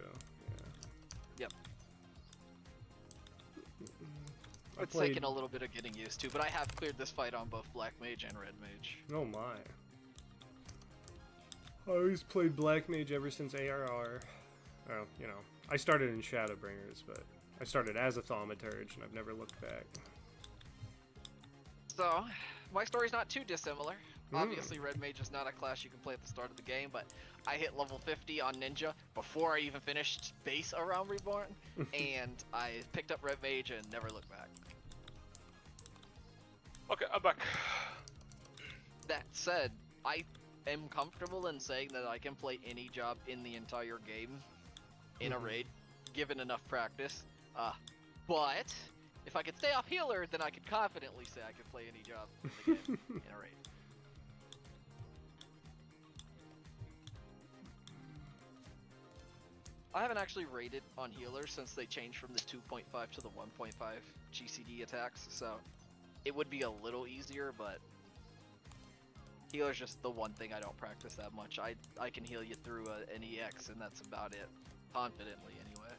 Yeah. Yep. I It's played... taken a little bit of getting used to, but I have cleared this fight on both Black Mage and Red Mage. Oh my. I always played Black Mage ever since ARR. Well, you know, I started in Shadowbringers, but I started as a Thaumaturge, and I've never looked back. So, my story's not too dissimilar. Obviously, Red Mage is not a class you can play at the start of the game, but I hit level 50 on Ninja before I even finished base around Reborn, and I picked up Red Mage and never looked back. Okay, I'm back. That said, I am comfortable in saying that I can play any job in the entire game in a raid, given enough practice. But if I could stay off healer, then I could confidently say I could play any job in the game in a raid. I haven't actually raided on healer since they changed from the 2.5 to the 1.5 GCD attacks, so it would be a little easier, but healer's just the one thing I don't practice that much. I can heal you through an EX, and that's about it. Confidently, anyway.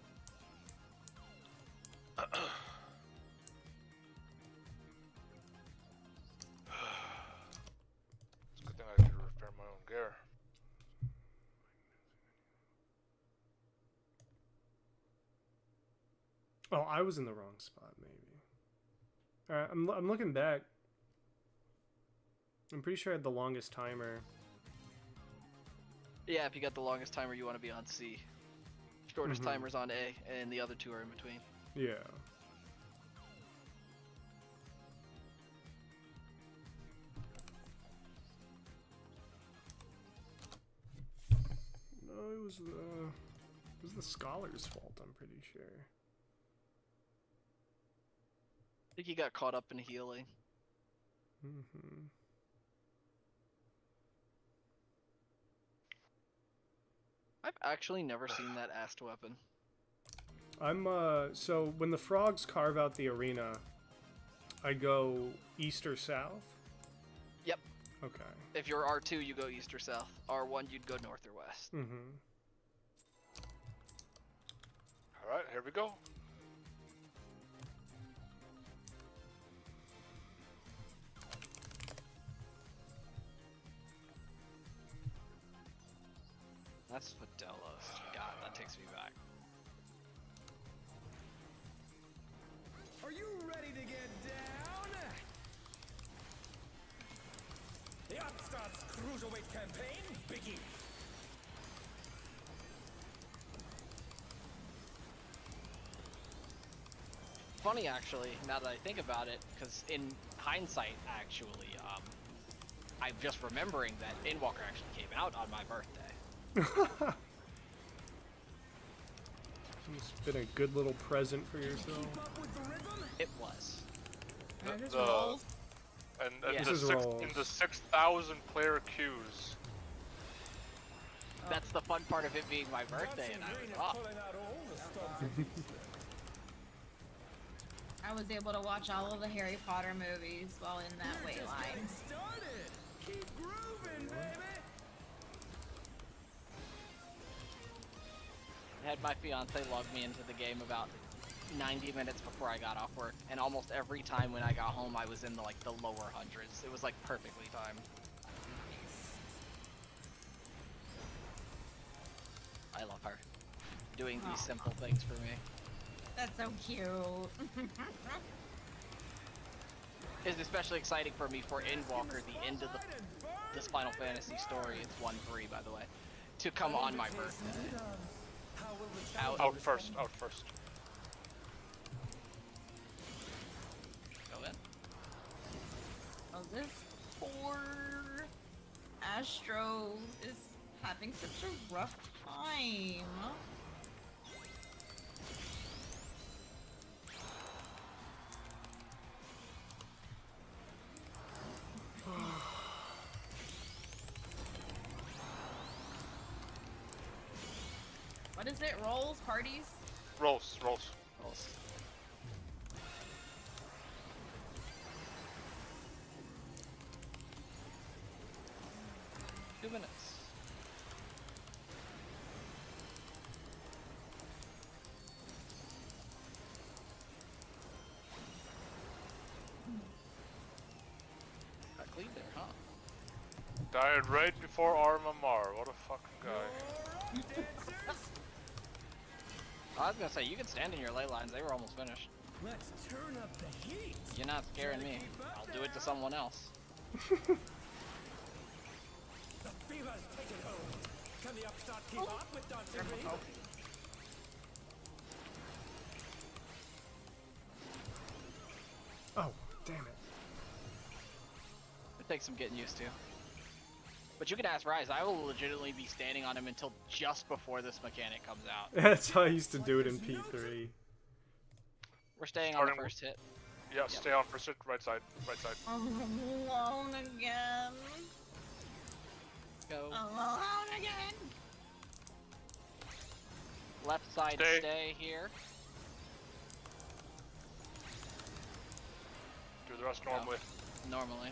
It's a good thing I could repair my own gear. Oh, I was in the wrong spot, maybe. Alright, I'm looking back. I'm pretty sure I had the longest timer. Yeah, if you got the longest timer, you want to be on C. Shortest timer's on A, and the other two are in between. Yeah. No, it was the scholar's fault, I'm pretty sure. I think he got caught up in healing. I've actually never seen that Ast weapon. So when the frogs carve out the arena, I go east or south? Yep. Okay. If you're R2, you go east or south. R1, you'd go north or west. Alright, here we go. That's Fidelis. God, that takes me back. Are you ready to get down? The Upstarts Cruiserweight campaign begins. Funny, actually, now that I think about it, because in hindsight, actually, I'm just remembering that Endwalker actually came out on my birthday. It's been a good little present for yourself. Keep up with the rhythm? It was. And his rolls. And Yeah. This is rolls. in the 6,000 player queues. That's the fun part of it being my birthday, and I was off. Pulling out all the stops and pieces. I was able to watch all of the Harry Potter movies while in that We're wait just line. getting started. Keep grooving, baby. I had my fiance log me into the game about 90 minutes before I got off work, and almost every time when I got home, I was in the lower hundreds. It was like perfectly timed. I love her. Doing these Aw. simple things for me. That's so cute. It's especially exciting for me for Endwalker, the end of this Final Fantasy story, it's 1-3 by the way, to come on my birthday. Out first. Go in. Oh, this 4 Astro is having such a rough time. What is it? Rolls? Parties? Rolls. Rolls. 2 minutes. Got clean there, huh? Died right before Armamar. What a fucking guy. Alright, dancers, I was gonna say, you can stand in your ley lines, they were almost finished. let's turn up the heat. You're not scaring me. I'll do it to someone else. The fever's taken hold. Can the upstart keep up with Dancing Reed? Oh, damn it. It takes some getting used to. But you can ask Rise, I will legitimately be standing on him until just before this mechanic comes out. That's how I used to do it in P3. We're staying on the Starting- first hit. Yeah, stay on for sit. Right side. Right side. I'm alone again. Go. I'm alone again. Left side Stay. stay here. Do the rest normally. Normally.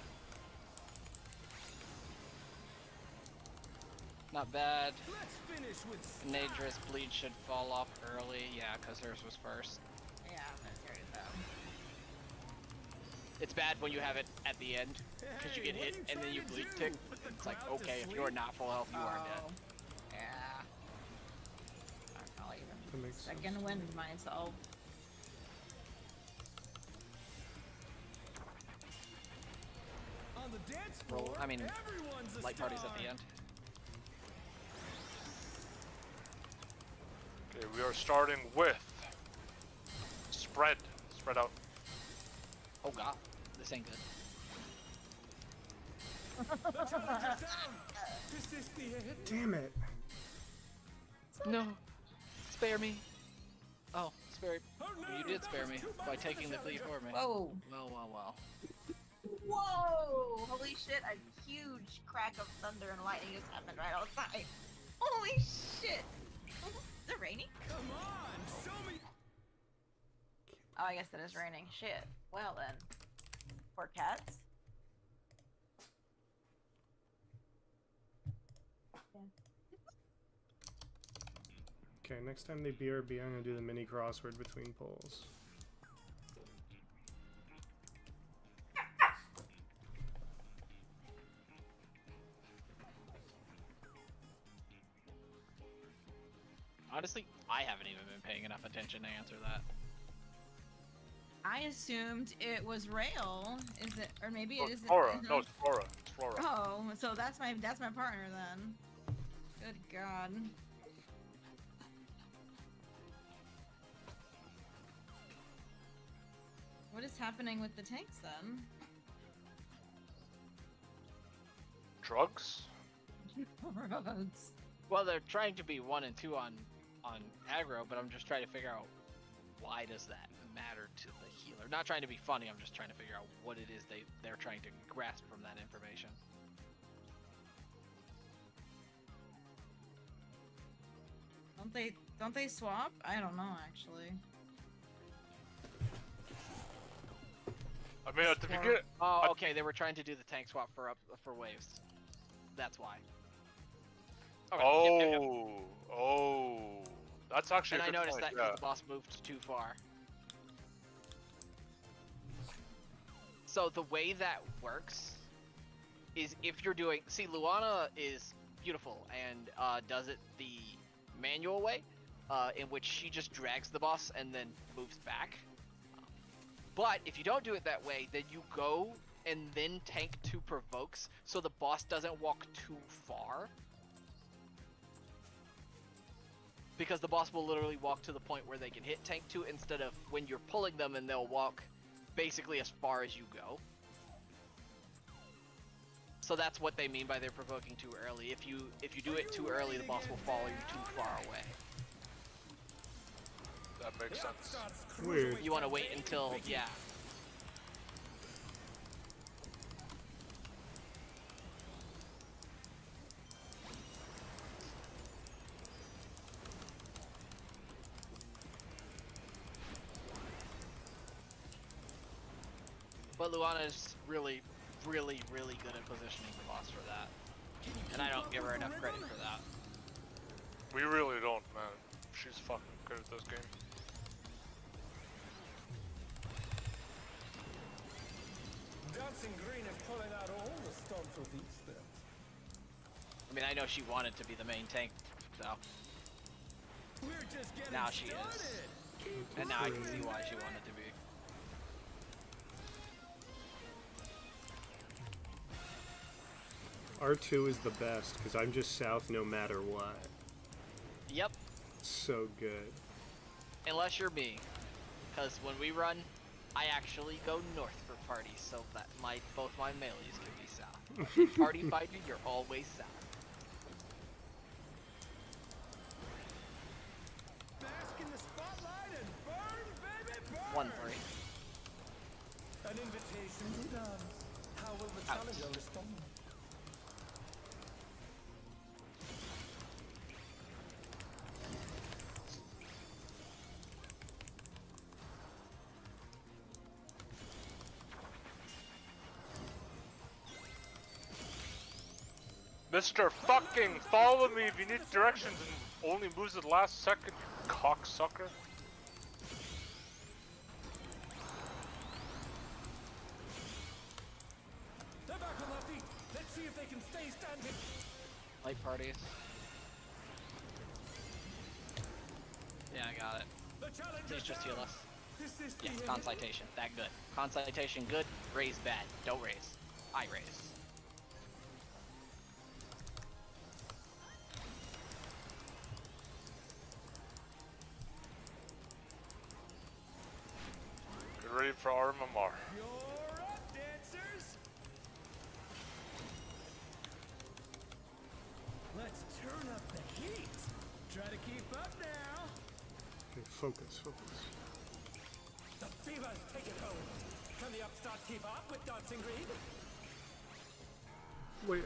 Not bad. Let's finish with style. Nadra's bleed should fall off early. Yeah, because hers was first. Yeah, I'm gonna carry that. It's bad when you have it at the end, because you Hey, get what hit are you and then trying you to bleed do? tick. Put the It's like, crowd to okay, if sleep? you're not full health, you are dead. Yeah. I'll That even makes sense. second wind myself. On the dance floor, Roll, I mean, everyone's a light parties at the star. end. Okay, we are starting with spread. Spread out. Oh god, this ain't good. The charge is down. Is this the end? Damn it. No, spare me. Oh, spare. Oh, no, You did that spare was me too much by for taking the the bleed challenger. for me. Whoa. Well. Whoa! Holy shit, a huge crack of thunder and lightning just happened right outside. Holy shit! Is it raining? Come on, show me. Oh, I guess it is raining. Shit. Well then. Poor cats. Okay, next time they BRB, I'm gonna do the mini crossword between poles. Honestly, I haven't even been paying enough attention to answer that. I assumed it was rail. Is it, or maybe Oh, it it's isn't? Flora. No, it's Flora. It's Flora. Oh, so that's my partner then. Good God. What is happening with the tanks then? Drugs? Drugs. Well, they're trying to be 1 and 2 on aggro, but I'm just trying to figure out why does that matter to the healer. Not trying to be funny, I'm just trying to figure out what it is they're trying to grasp from that information. Don't they swap? I don't know actually. I mean, at the Flora. beginning. Oh, okay, they were trying to do the tank swap for waves. That's why. Okay, yep. Oh. That's actually And a I good noticed point, that because yeah. the boss moved too far. So the way that works is if you're doing... See, Luana is beautiful and does it the manual way, in which she just drags the boss and then moves back. But if you don't do it that way, then you go and then tank 2 provokes, so the boss doesn't walk too far. Because the boss will literally walk to the point where they can hit tank 2 instead of when you're pulling them and they'll walk basically as far as you go. So that's what they mean by they're provoking too early. If you do it too early, the boss will follow you too far away. That makes sense. Weird. You want to wait until, yeah. But Luana's really, really, really good at positioning the boss for that. And I don't give her enough credit for that. We really don't, man. She's fucking good at this game. Dancing Green is pulling out all the stops with these steps. I mean, I know she wanted to be the main tank, so We're just getting now she started. is. And now I can see why she wanted to be. R2 is the best because I'm just south no matter what. Yep, So good. unless you're me. Because when we run, I actually go north for parties so that both my melees can be south. In party fighting, you're always south. Bask in the spotlight and burn, baby, burn. 1-3. An invitation to dance. How will the Ouch. challenger respond? Mr. Fucking follow me if you need directions and only moves at the last second, you cocksucker. They're back on their feet. Let's see if they can stay standing. Light parties. Yeah, I got it. The challenger Please just heal us. Is this the Yes, end? Concitation. That good. Concitation good. Raise bad. Don't raise. I raise. Get ready for RMMR. You're up, dancers. Let's turn up the heat. Try to keep up now. Okay, focus, focus. The fever's taken hold. Can the upstart keep up with Dancing Green? Wait,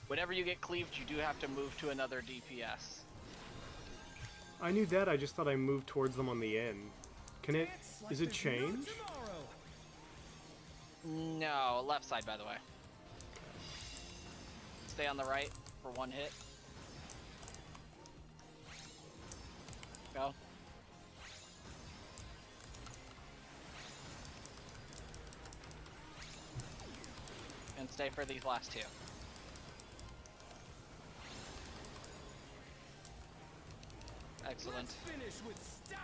Whenever you get cleaved, you do have to move to another DPS. I knew that, I just thought I moved towards them on the end. Can it, It's like is it there's no change? tomorrow. No, left side, by the way. Stay on the right for one hit. Go. And stay for these last two. Excellent. Let's finish with style.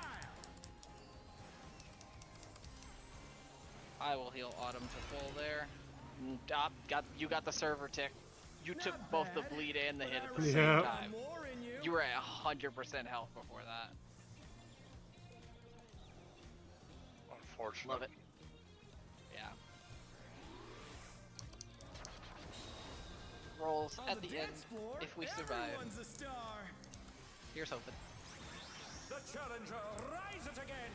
I will heal Autumn to full there. You got the server tick. You took Not both the bad, bleed and the hit at but the I same Yeah. remember time. more in you. You were at 100% health before that. Unfortunate. Love it. Yeah. Rolls On at the end dance floor, if we survive. everyone's a star. Here's hoping. The challenger rises again.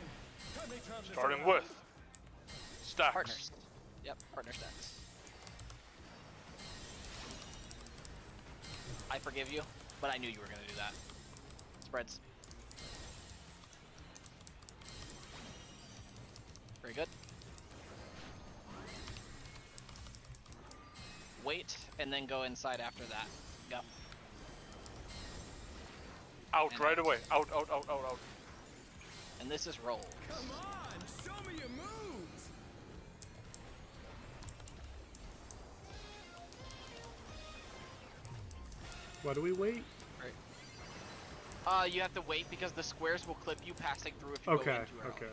Can they turn this Starting around? with stacks. Partners. Yep, partner stacks. I forgive you, but I knew you were gonna do that. Spreads. Very good. Wait, and then go inside after that. Go. Out And right out. away. Out, out, out, out, out. And this is rolls. Come on, show me your moves. Why do we wait? You have to wait because the squares will clip you passing through if you go Okay, in too early. okay.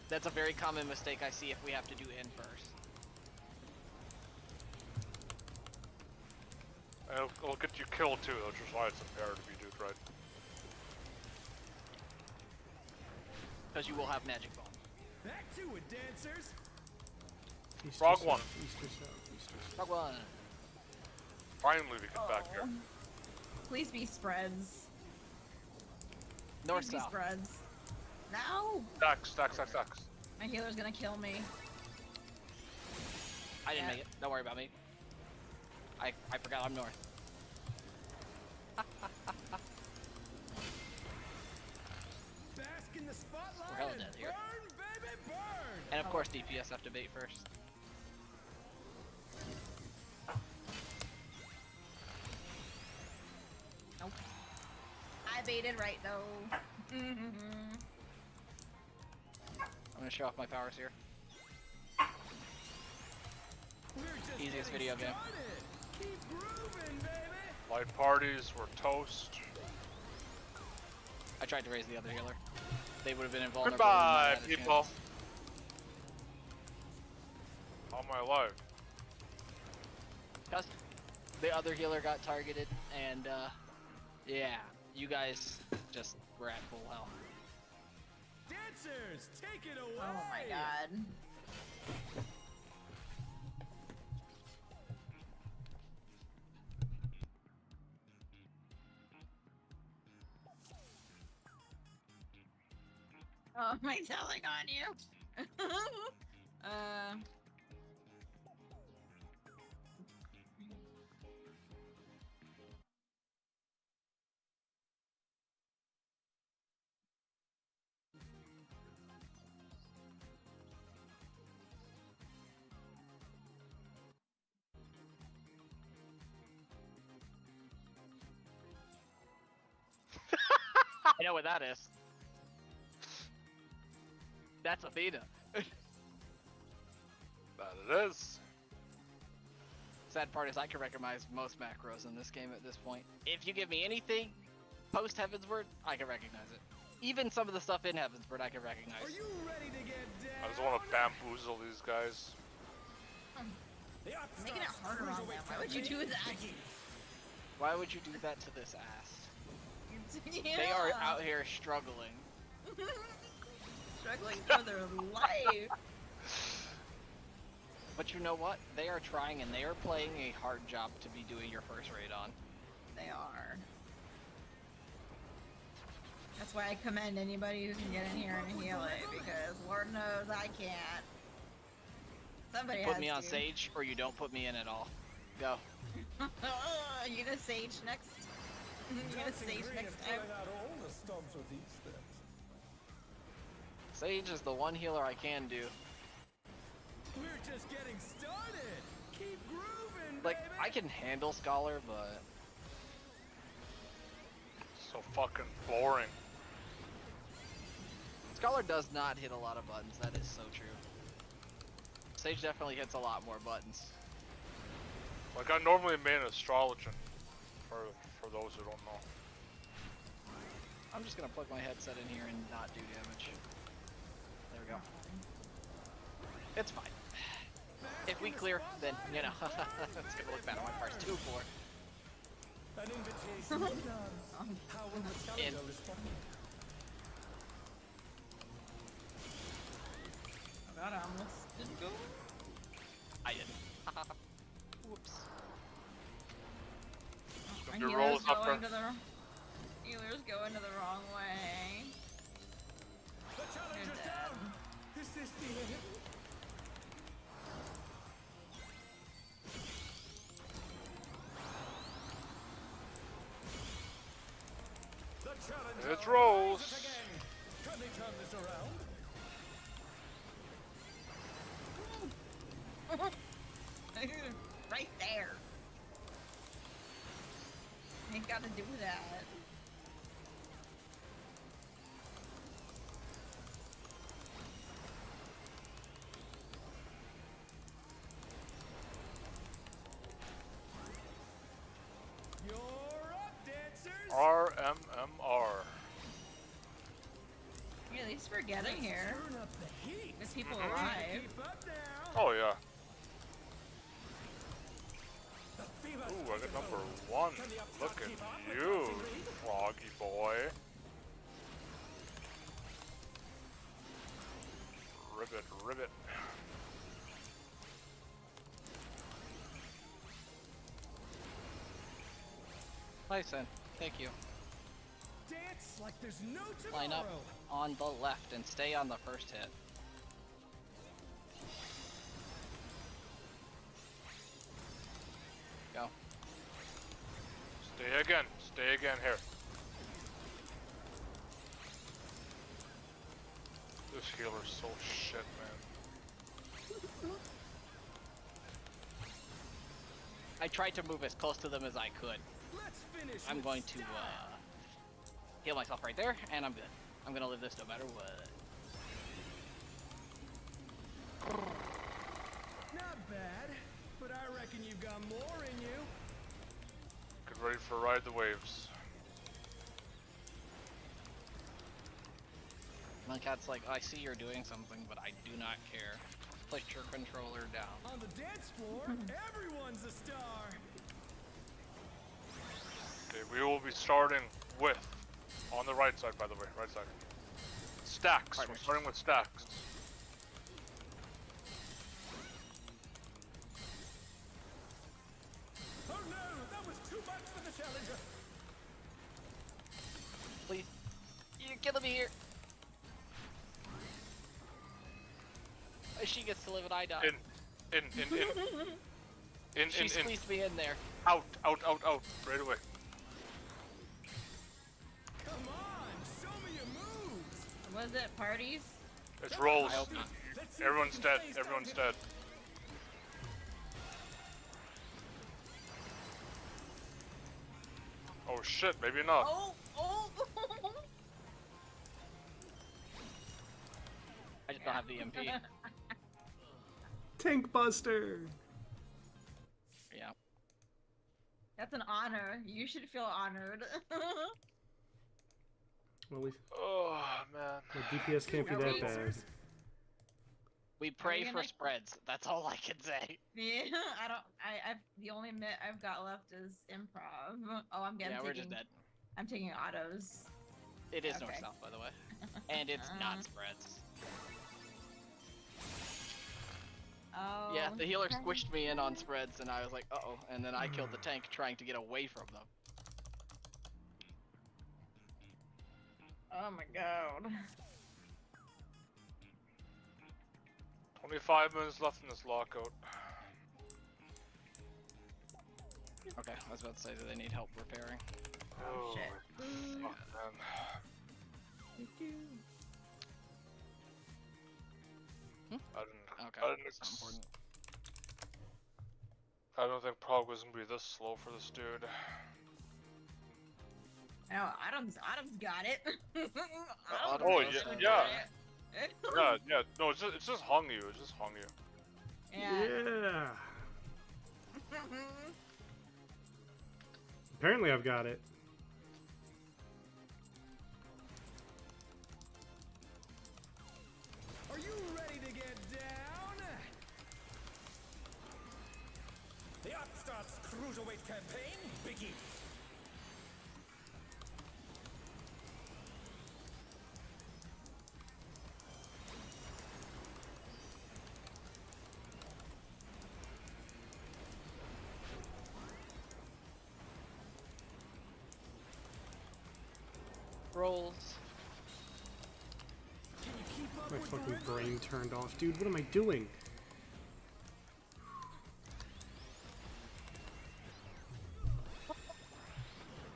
That's a very common mistake I see if we have to do in first. And it'll get you killed too, which is why it's imperative you do it right. because you will have magic bomb. Back to it, dancers. East Frog to one. south, east to south, east to south. Frog one. Finally, we get back here. Oh. Please be spreads. North Please be south. spreads. No! Stacks, stacks, stacks, stacks. My healer's gonna kill me. I didn't Yeah. make it. Don't worry about me. I forgot I'm north. Bask in the spotlight We're hella and dead here. burn, baby, burn. And of course DPS have to bait first. Nope. I baited right though. I'm gonna show off my powers here. We're just Easiest getting video game. started. Keep grooving, baby. Light parties were toast. I tried to raise the other healer. They would have been invulnerable. Goodbye, and not had a people. chance. All my life. Cause the other healer got targeted, and yeah, you guys just were at full health. Dancers, take it away. Oh my god. Oh, am I telling on you? I know what that is. That's Athena. That it is. Sad part is I can recognize most macros in this game at this point. If you give me anything post Heavensward, I can recognize it. Even some of the stuff in Heavensward I can recognize. Are you ready to get down? I just want to bamboozle these guys. Making it harder on them. Why would you do that? Why would you do that to this ass? Yeah. They are out here struggling. Struggling for their life. But you know what? They are trying and they are playing a hard job to be doing your first raid on. They are. That's why I commend anybody who can get in here and heal it, because Lord knows I can't. Somebody Put has me on to. Sage or you don't put me in at all. Go. You gonna Sage next? You gonna Sage next time? Out all the stumps with these steps. Sage is the one healer I can do. We're just getting started. Keep grooving, Like, baby. I can handle Scholar, but So fucking boring. Scholar does not hit a lot of buttons. That is so true. Sage definitely hits a lot more buttons. Like I normally main Astrologian. For those who don't know. I'm just gonna plug my headset in here and not do damage. There we go. It's fine. If we clear, then, you know, it's gonna look bad on my parts. 2-4. An invitation. How will the challenger respond? Oh god, I almost didn't go. I didn't. Whoops. My Your healer's rolls up going there. to the healer's going to the wrong way. The You're challenger's dead. down. Is this the end? The challenger It's rolls. rises again. Can they turn this around? Right there. Ain't gotta do that. You're up, dancers. RMMR. Yeah, at least we're getting here. Turn up the heat. There's people Mhm. alive. Keep up now. Oh yeah. The fever's Ooh, I got taken number hold. 1. Can the upstart Look at keep up with you, dancing Reed? froggy boy. shit. Listen, thank you. Dance like there's no tomorrow. Line up on the left and stay on the first hit. Go. Stay again here. This healer's so shit, man. I tried to move as close to them as I could. Let's finish. I'm with going to style. heal myself right there, and I'm good. I'm gonna live this no matter what. Not bad, but I reckon you've got more in you. Get ready for Ride the Waves. My cat's like, I see you're doing something, but I do not care. Place your controller down. On the dance floor, everyone's a star. Okay, we will be starting with, on the right side, by the way, right side. Stacks. Right. We're starting with stacks. Oh no, that was too much for the challenger. Please, you're killing me here. She gets to live and I die. She squeezed me in there. Out, right away. Come on, show me your moves. Was it parties? It's rolls. I hope not. Let's see if Everyone's you dead, can face everyone's down dead. Oh shit, maybe not. Oh, oh. I just don't have the MP. Tank Buster! Yeah. That's an honor. You should feel honored. Well, we, Oh man. the DPS can't be Are that we- bad. We pray we for gonna- spreads. That's all I can say. Yeah, I've the only mit I've got left is improv. Oh, I'm getting Yeah, we're just taking. dead. I'm taking autos. It is Okay. north-south, by the way. And it's not spreads. Oh. Yeah, the healer okay. squished me in on spreads, and I was like, uh-oh. And then I killed the tank trying to get away from them. Oh my god. 25 minutes left in this lockout. Okay, I was about to say, do they need help repairing? Oh, shit. Fuck, man. Okay, I didn't that's not important. I don't think Prague was gonna be this slow for this dude. No, Autumn's got it. Autumn Oh, does yeah, have yeah. it. Yeah, no, it's just hung you, it just hung you. Yeah. Yeah! Apparently I've got it. Are you ready to get down? The Upstart's Cruiserweight campaign begins. Rolls. Can you keep up My with the fucking rhythm? brain turned off. Dude, what am I doing?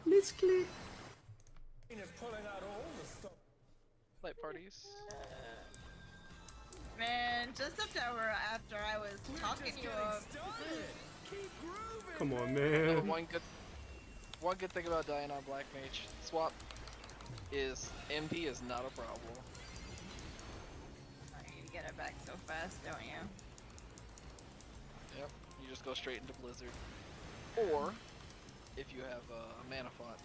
Misclick! Is pulling out all the stuff. Light parties. Man, just September after I was talking Just you getting up. started. Keep grooving. Come on, Oh, man. one good thing about dying on Black Mage swap is MP is not a problem. Oh, you get it back so fast, don't you? Yep, you just go straight into Blizzard. Or, if you have a mana font.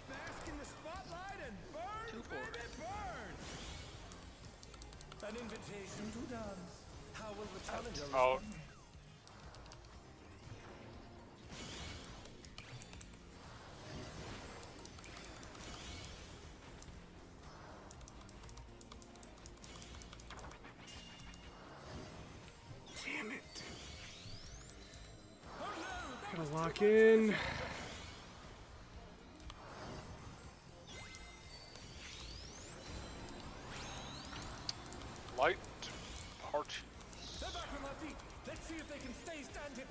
Bask in the spotlight and burn, 2-4. baby, burn. An invitation to dance. How will the challenger Out. respond? Lock in. Light party. They're back on their feet. Let's see if they can stay standing.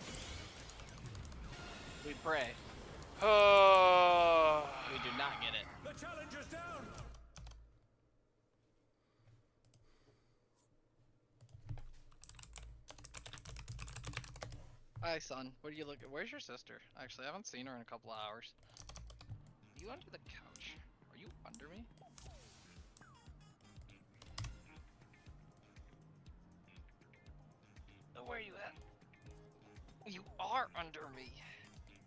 We pray. Uh, We do not get it. The challenger's down. Hi, son. What are you looking? Where's your sister? Actually, I haven't seen her in a couple of hours. Are you under the couch? Are you under me? Oh, where are you at? You are under me.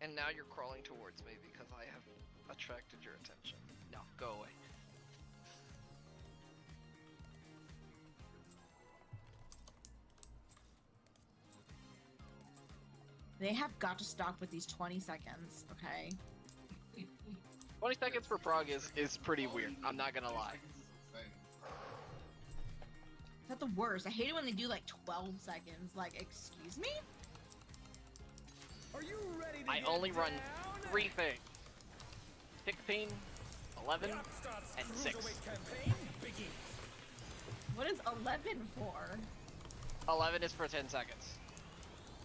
And now you're crawling towards me because I have attracted your attention. No, go away. They have got to stop with these 20 seconds, okay? 20 seconds for Prague is pretty weird. I'm not gonna lie. Is that the worst? I hate it when they do like 12 seconds. Like, excuse me? Are you ready to I get only run down? 3 things. 16, 11, The Upstart's and 6. cruiserweight campaign begins. What is 11 for? 11 is for 10 seconds.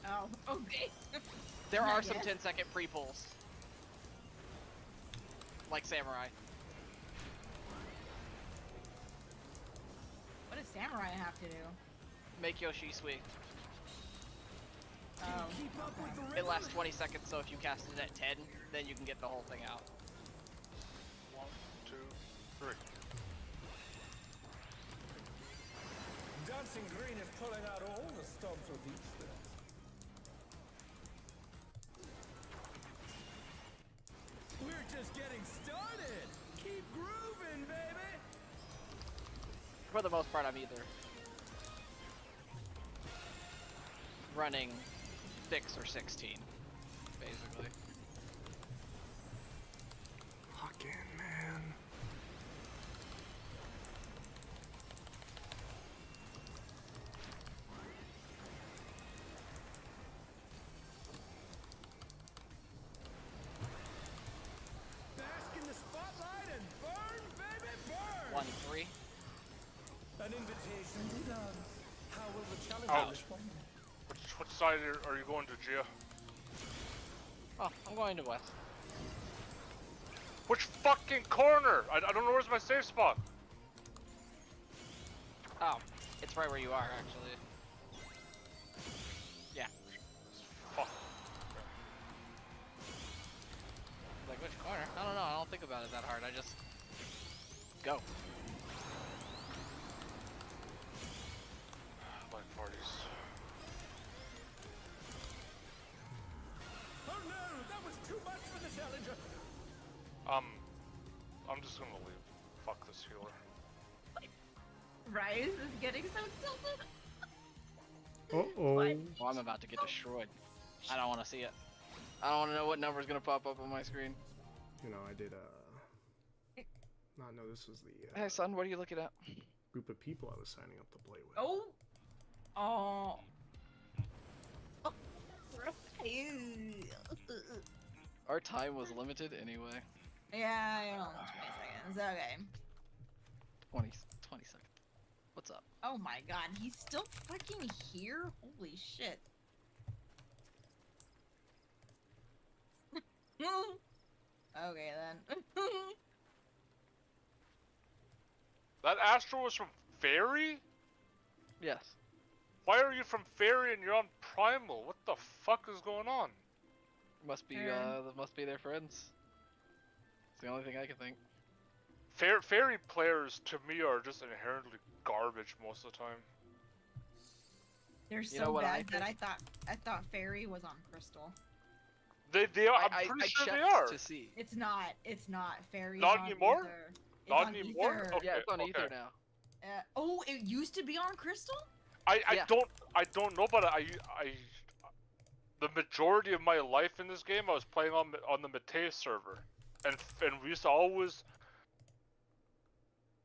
Oh, okay. There Not are some yet. 10-second pre-pulls. Like Samurai. What does Samurai have to do? Make Yoshi sweet. Oh, Keep up with the It rhythm. lasts 20 seconds, so if you cast it at 10, then you can get the whole thing out. 1, 2, 3. Dancing Green is pulling out all the stops with each step. We're just getting started. Keep grooving, baby. For the most part, I'm either running 6 or 16, basically. Lock in, man. Bask in the spotlight and burn, baby, burn. 1, 3. An invitation to dance. How will the challenger Ouch. respond? Which side are you going to, Gia? Oh, I'm going to West. Which fucking corner? I don't know where's my safe spot. Oh, it's right where you are, actually. Yeah. Fuck. Like, which corner? I don't know. I don't think about it that hard. I just go. Like parties. Oh no, that was too much for the challenger. I'm just gonna leave. Fuck this healer. Rise is getting so tilted. Uh-oh. What? Well, I'm about to get destroyed. I don't want to see it. I don't want to know what number's gonna pop up on my screen. You know, I did, not know this was the, Hey, son, what are you looking at? group of people I was signing up to play with. Oh. Oh. Oh. Ew. Our time was limited anyway. Yeah, I don't know, 20 seconds. Okay. 20 seconds. What's up? Oh my god, he's still fucking here? Holy shit. Okay then. That Astro was from Fairy? Yes. Why are you from Fairy and you're on Primal? What the fuck is going on? Must be, Fair. that must be their friends. It's the only thing I can think. Fairy players to me are just inherently garbage most of the time. They're You so know what I bad that I thought Fairy was on Crystal. They are. I'm pretty sure they are. to see. It's not. It's not. Fairy's Not on anymore? Ether. It's Not on anymore? Ether. Okay. Yeah, it's on Ether now. Oh, it used to be on Crystal? I Yeah. don't know, but the majority of my life in this game I was playing on the Mate server, and we used to always,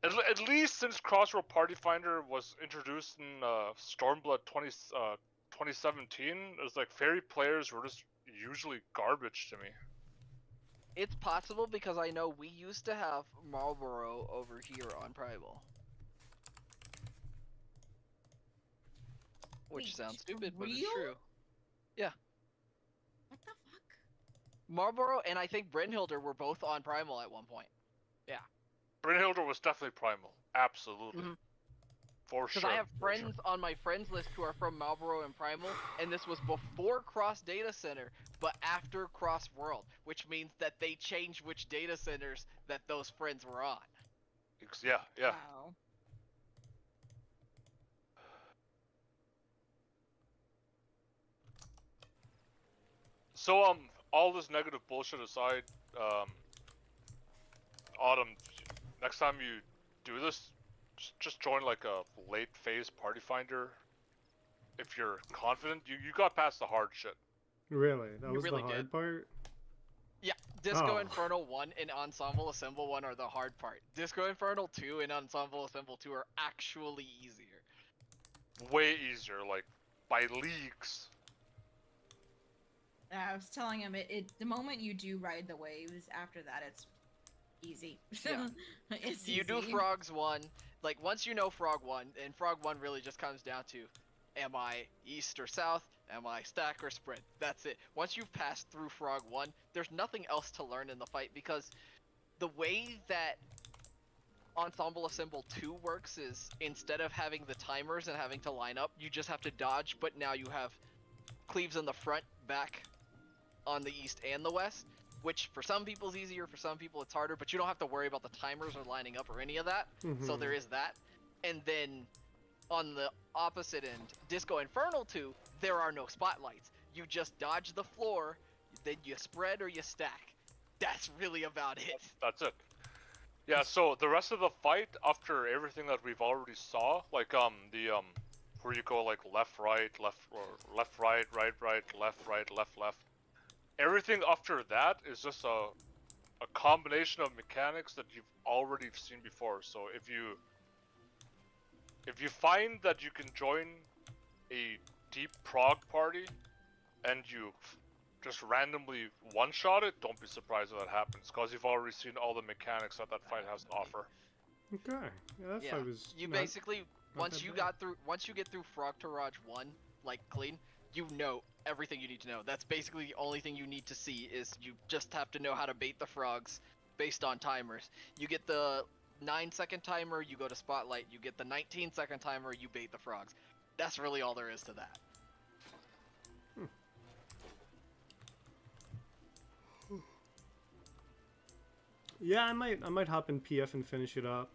at least since Crossroad Party Finder was introduced in Stormblood 2017, it was like Fairy players were just usually garbage to me. It's possible because I know we used to have Marlboro over here on Primal. Which Wait, sounds for stupid, but it's real? true. What the fuck? Marlboro and I think Brynhilder were both on Primal at one point. Brynhilder was definitely primal. Absolutely. Mhm. For Because sure. I have for sure. friends on my friends list who are from Marlboro and Primal, and this was before Cross Data Center, but after Cross World, which means that they changed which data centers that those friends were on. Yeah, yeah. Wow. So, all this negative bullshit aside, Autumn, next time you do this, just join like a late phase party finder. If you're confident, you got past the hard shit. Really? That You was really the hard did. part? Yeah, Disco Oh. Inferno 1 and Ensemble Assemble 1 are the hard part. Disco Inferno 2 and Ensemble Assemble 2 are actually easier. Way easier, like by leagues. I was telling him the moment you do ride the waves, after that it's easy. Yeah. It's You do easy. Frogs 1, like once you know Frog 1, and Frog 1 really just comes down to, am I east or south? Am I stack or spread? That's it. Once you've passed through Frog 1, there's nothing else to learn in the fight because the way that Ensemble Assemble 2 works is instead of having the timers and having to line up, you just have to dodge, but now you have cleaves in the front, back, on the east and the west, which for some people is easier, for some people it's harder, but you don't have to worry about the timers or lining up or any of that. So there is that. And then on the opposite end, Disco Infernal 2, there are no spotlights. You just dodge the floor, then you spread or you stack. That's really about it. That's it. Yeah, so the rest of the fight, after everything that we've already saw, like where you go like left right, left right, right right, left right, left. Everything after that is just a combination of mechanics that you've already seen before. So if you find that you can join a deep prog party and you just randomly one-shot it, don't be surprised if that happens, because you've already seen all the mechanics that fight has to offer. Okay. Yeah, that Yeah, fight was you not- basically once that you bad. get through Frog Taraj 1 like clean, you know everything you need to know. That's basically the only thing you need to see is you just have to know how to bait the frogs based on timers. You get the 9-second timer, you go to Spotlight. You get the 19-second timer, you bait the frogs. That's really all there is to that. Yeah, I might hop in PF and finish it up.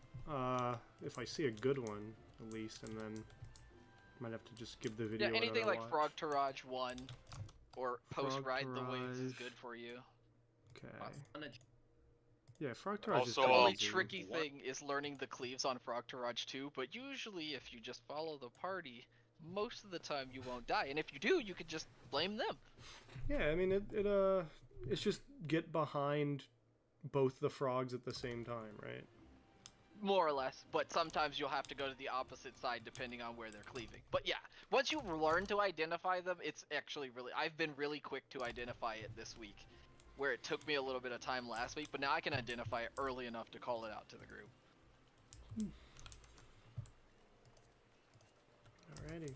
If I see a good one, at least, and then might have to just give the video. Yeah, anything another like watch. Frog Taraj 1 or Post Frog Ride the Waves is Taraj. good for you. Okay. Yeah, Frog Taraj is Also, The only easy. tricky thing is learning the cleaves on Frog Taraj 2, but usually if you just follow the party, most of the time you won't die. And if you do, you could just blame them. Yeah, I mean it's just get behind both the frogs at the same time, right? More or less, but sometimes you'll have to go to the opposite side depending on where they're cleaving. But yeah, once you learn to identify them, it's actually really... I've been really quick to identify it this week, where it took me a little bit of time last week, but now I can identify it early enough to call it out to the group. Alrighty.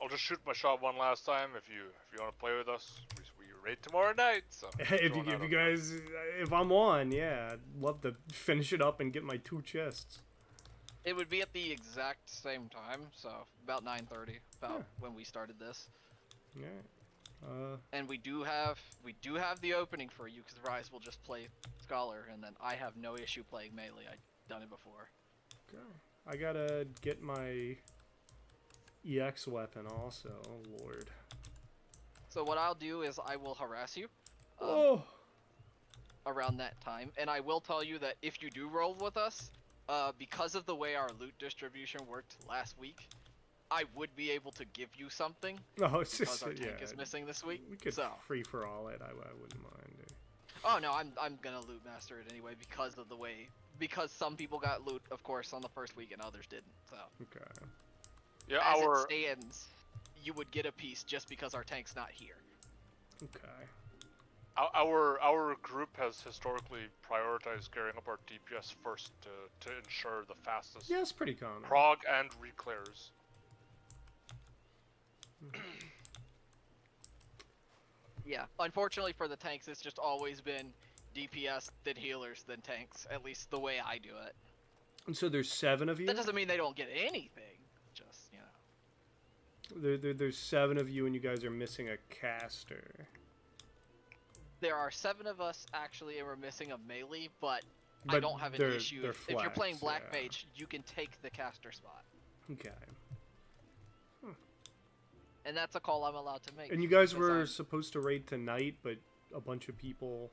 I'll just shoot my shot one last time. If you want to play with us, we raid tomorrow night. So If you guys, if I'm on, yeah, I'd love to finish it up and get my 2 chests. It would be at the exact same time, so about 9:30, when we started this. Yeah. And we do have the opening for you because Rise will just play Scholar, and then I have no issue playing melee. I've done it before. Okay. I gotta get my EX weapon also. Oh lord. So what I'll do is I will harass you around that time, and I will tell you that if you do roll with us, because of the way our loot distribution worked last week, I would be able to give you something. No, it's Because just our tank is missing this week. We could so. free for all it. I wouldn't mind. Oh no, I'm gonna loot master it anyway because of the way, because some people got loot, of course, on the first week and others didn't. So. Okay. Yeah, As it stands, you would get a piece just because our tank's not here. Okay. Our group has historically prioritized gearing up our DPS first to ensure the fastest Yeah, it's pretty common. prog and reclares. Yeah, unfortunately for the tanks, it's just always been DPS, then healers, then tanks. At least the way I do it. And so there's 7 of you? That doesn't mean they don't get anything. Just, There's 7 of you and you guys are missing a caster. There are 7 of us actually, and we're missing a melee, but I But don't have an they're issue. If you're playing flex, Black yeah. Mage, you can take the caster spot. Okay. And that's a call I'm allowed to make. And you guys because were I'm- supposed to raid tonight, but a bunch of people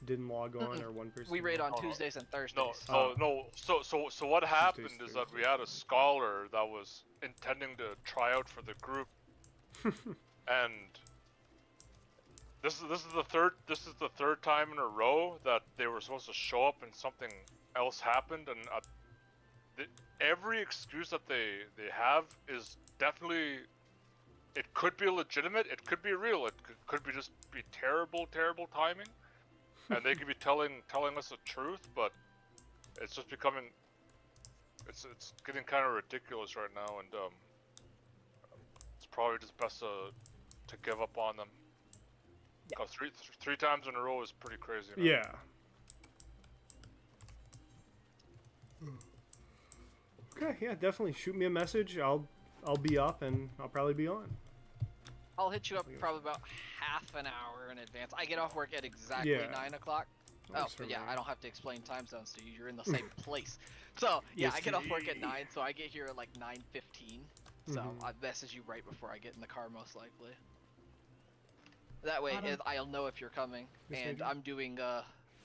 didn't log on, or one person. We raid on Oh, no. Tuesdays and Thursdays. No. So what happened is that Thursdays. we had a scholar that was intending to try out for the group, and this is the third time in a row that they were supposed to show up and something else happened, and every excuse that they have is definitely. It could be legitimate, it could be real, it could be just be terrible timing, and they could be telling us the truth, but it's just becoming, it's getting kind of ridiculous right now, and it's probably just best to give up on them. Because three times in a row is pretty crazy. Man. Yeah. Okay, yeah, definitely shoot me a message. I'll be up and I'll probably be on. I'll hit you up probably about half an hour in advance. I get off work at exactly Yeah. 9 o'clock. Works for but yeah, me. I don't have to explain time zones to you. You're in the same place. So yeah, Yes, I get off work at indeed. 9, so I get here at like 9:15. So Mhm. I message you right before I get in the car, most likely. That way, Autumn. I'll know if you're coming. Yes, And maybe. I'm doing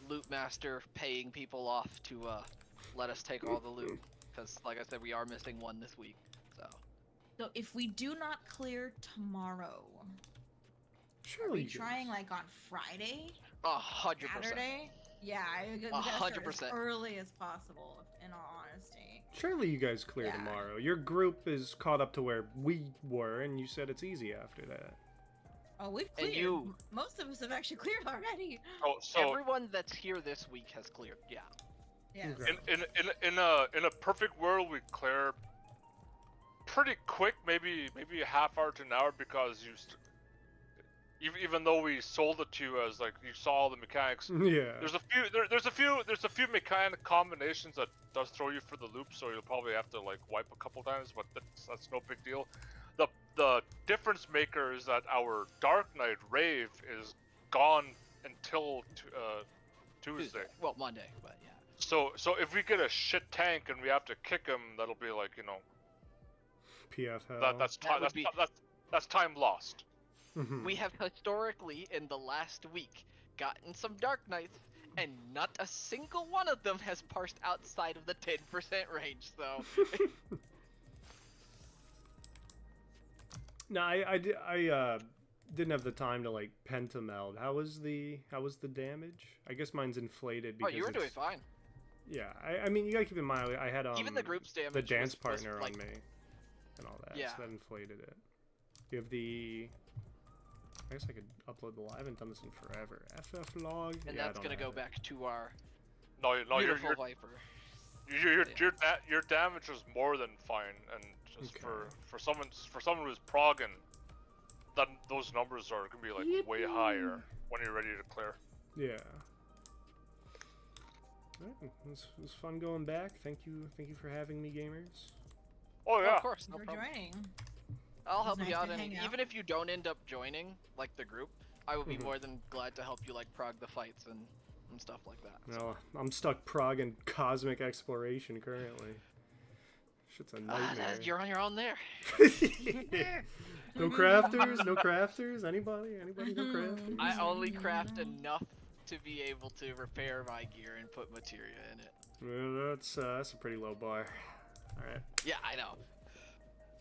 loot master, paying people off to let us take all the loot. Because like I said, we are missing one this week. So if we do not clear tomorrow, are Surely. we trying like on Friday? 100%. Saturday? Yeah, we gotta start as 100%. early as possible, in all honesty. Surely you guys clear Yeah. tomorrow. Your group is caught up to where we were, and you said it's easy after that. Oh, we've And cleared. you- Most of us have actually cleared already. So Everyone that's here this week has cleared. Yeah. Yes. Okay. in a perfect world we clear pretty quick, maybe a half hour to an hour, because even though we sold it to you as like you saw all the mechanics. Yeah. There's a few mechanic combinations that does throw you for the loop, so you'll probably have to like wipe a couple times, but that's no big deal. The difference maker is that our Dark Knight Rave is gone until Tuesday. Well, Monday, but yeah. So if we get a shit tank and we have to kick him, that'll be like, you know, PFL. that's That time would be- that's time lost. Mhm. We have historically, in the last week, gotten some Dark Knights, and not a single one of them has parsed outside of the 10% range, so... No, I didn't have the time to like pentameld. How was the damage? I guess mine's inflated Oh, because you were doing it's- fine. Yeah, I mean you gotta keep in mind I had Even the group's damage the dance was, partner like, on me and all that, Yeah. so that inflated it. You have the. I guess I could upload the live. I haven't done this in forever. FF log. And yeah, I that's don't gonna go have it. back to our No, beautiful your Viper. your damage was more than fine, and just Okay. for someone who's progging, that those numbers are gonna be like way higher when you're ready to clear. Yeah. Alright, it was fun going back. Thank you for having me, gamers. Oh yeah. Of course, no for problem. joining. I'll It was help you nice out, to and hang out. even if you don't end up joining, like the group, I would be Mhm. more than glad to help you like prog the fights and stuff like that. So. No, I'm stuck prog in cosmic exploration currently. Shit's a nightmare. You're on your own there. No crafters? No crafters? Anybody? No crafters? I only craft enough to be able to repair my gear and put materia in it. Well, that's a pretty low bar. Alright. Yeah, I know.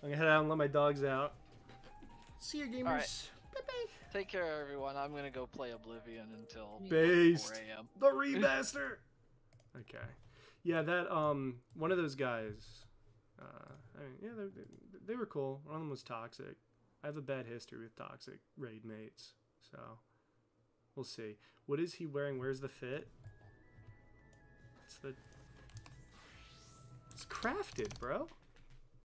I'm gonna head out and let my dogs out. See you, gamers. Alright. Bye-bye. Take care, everyone. I'm gonna go play Oblivion until Based. 4 a.m. The remaster. Okay. Yeah, that one of those guys. I mean, yeah, they were cool. One of them was toxic. I have a bad history with toxic raid mates, So, we'll see. What is he wearing? Where's the fit? It's crafted, bro.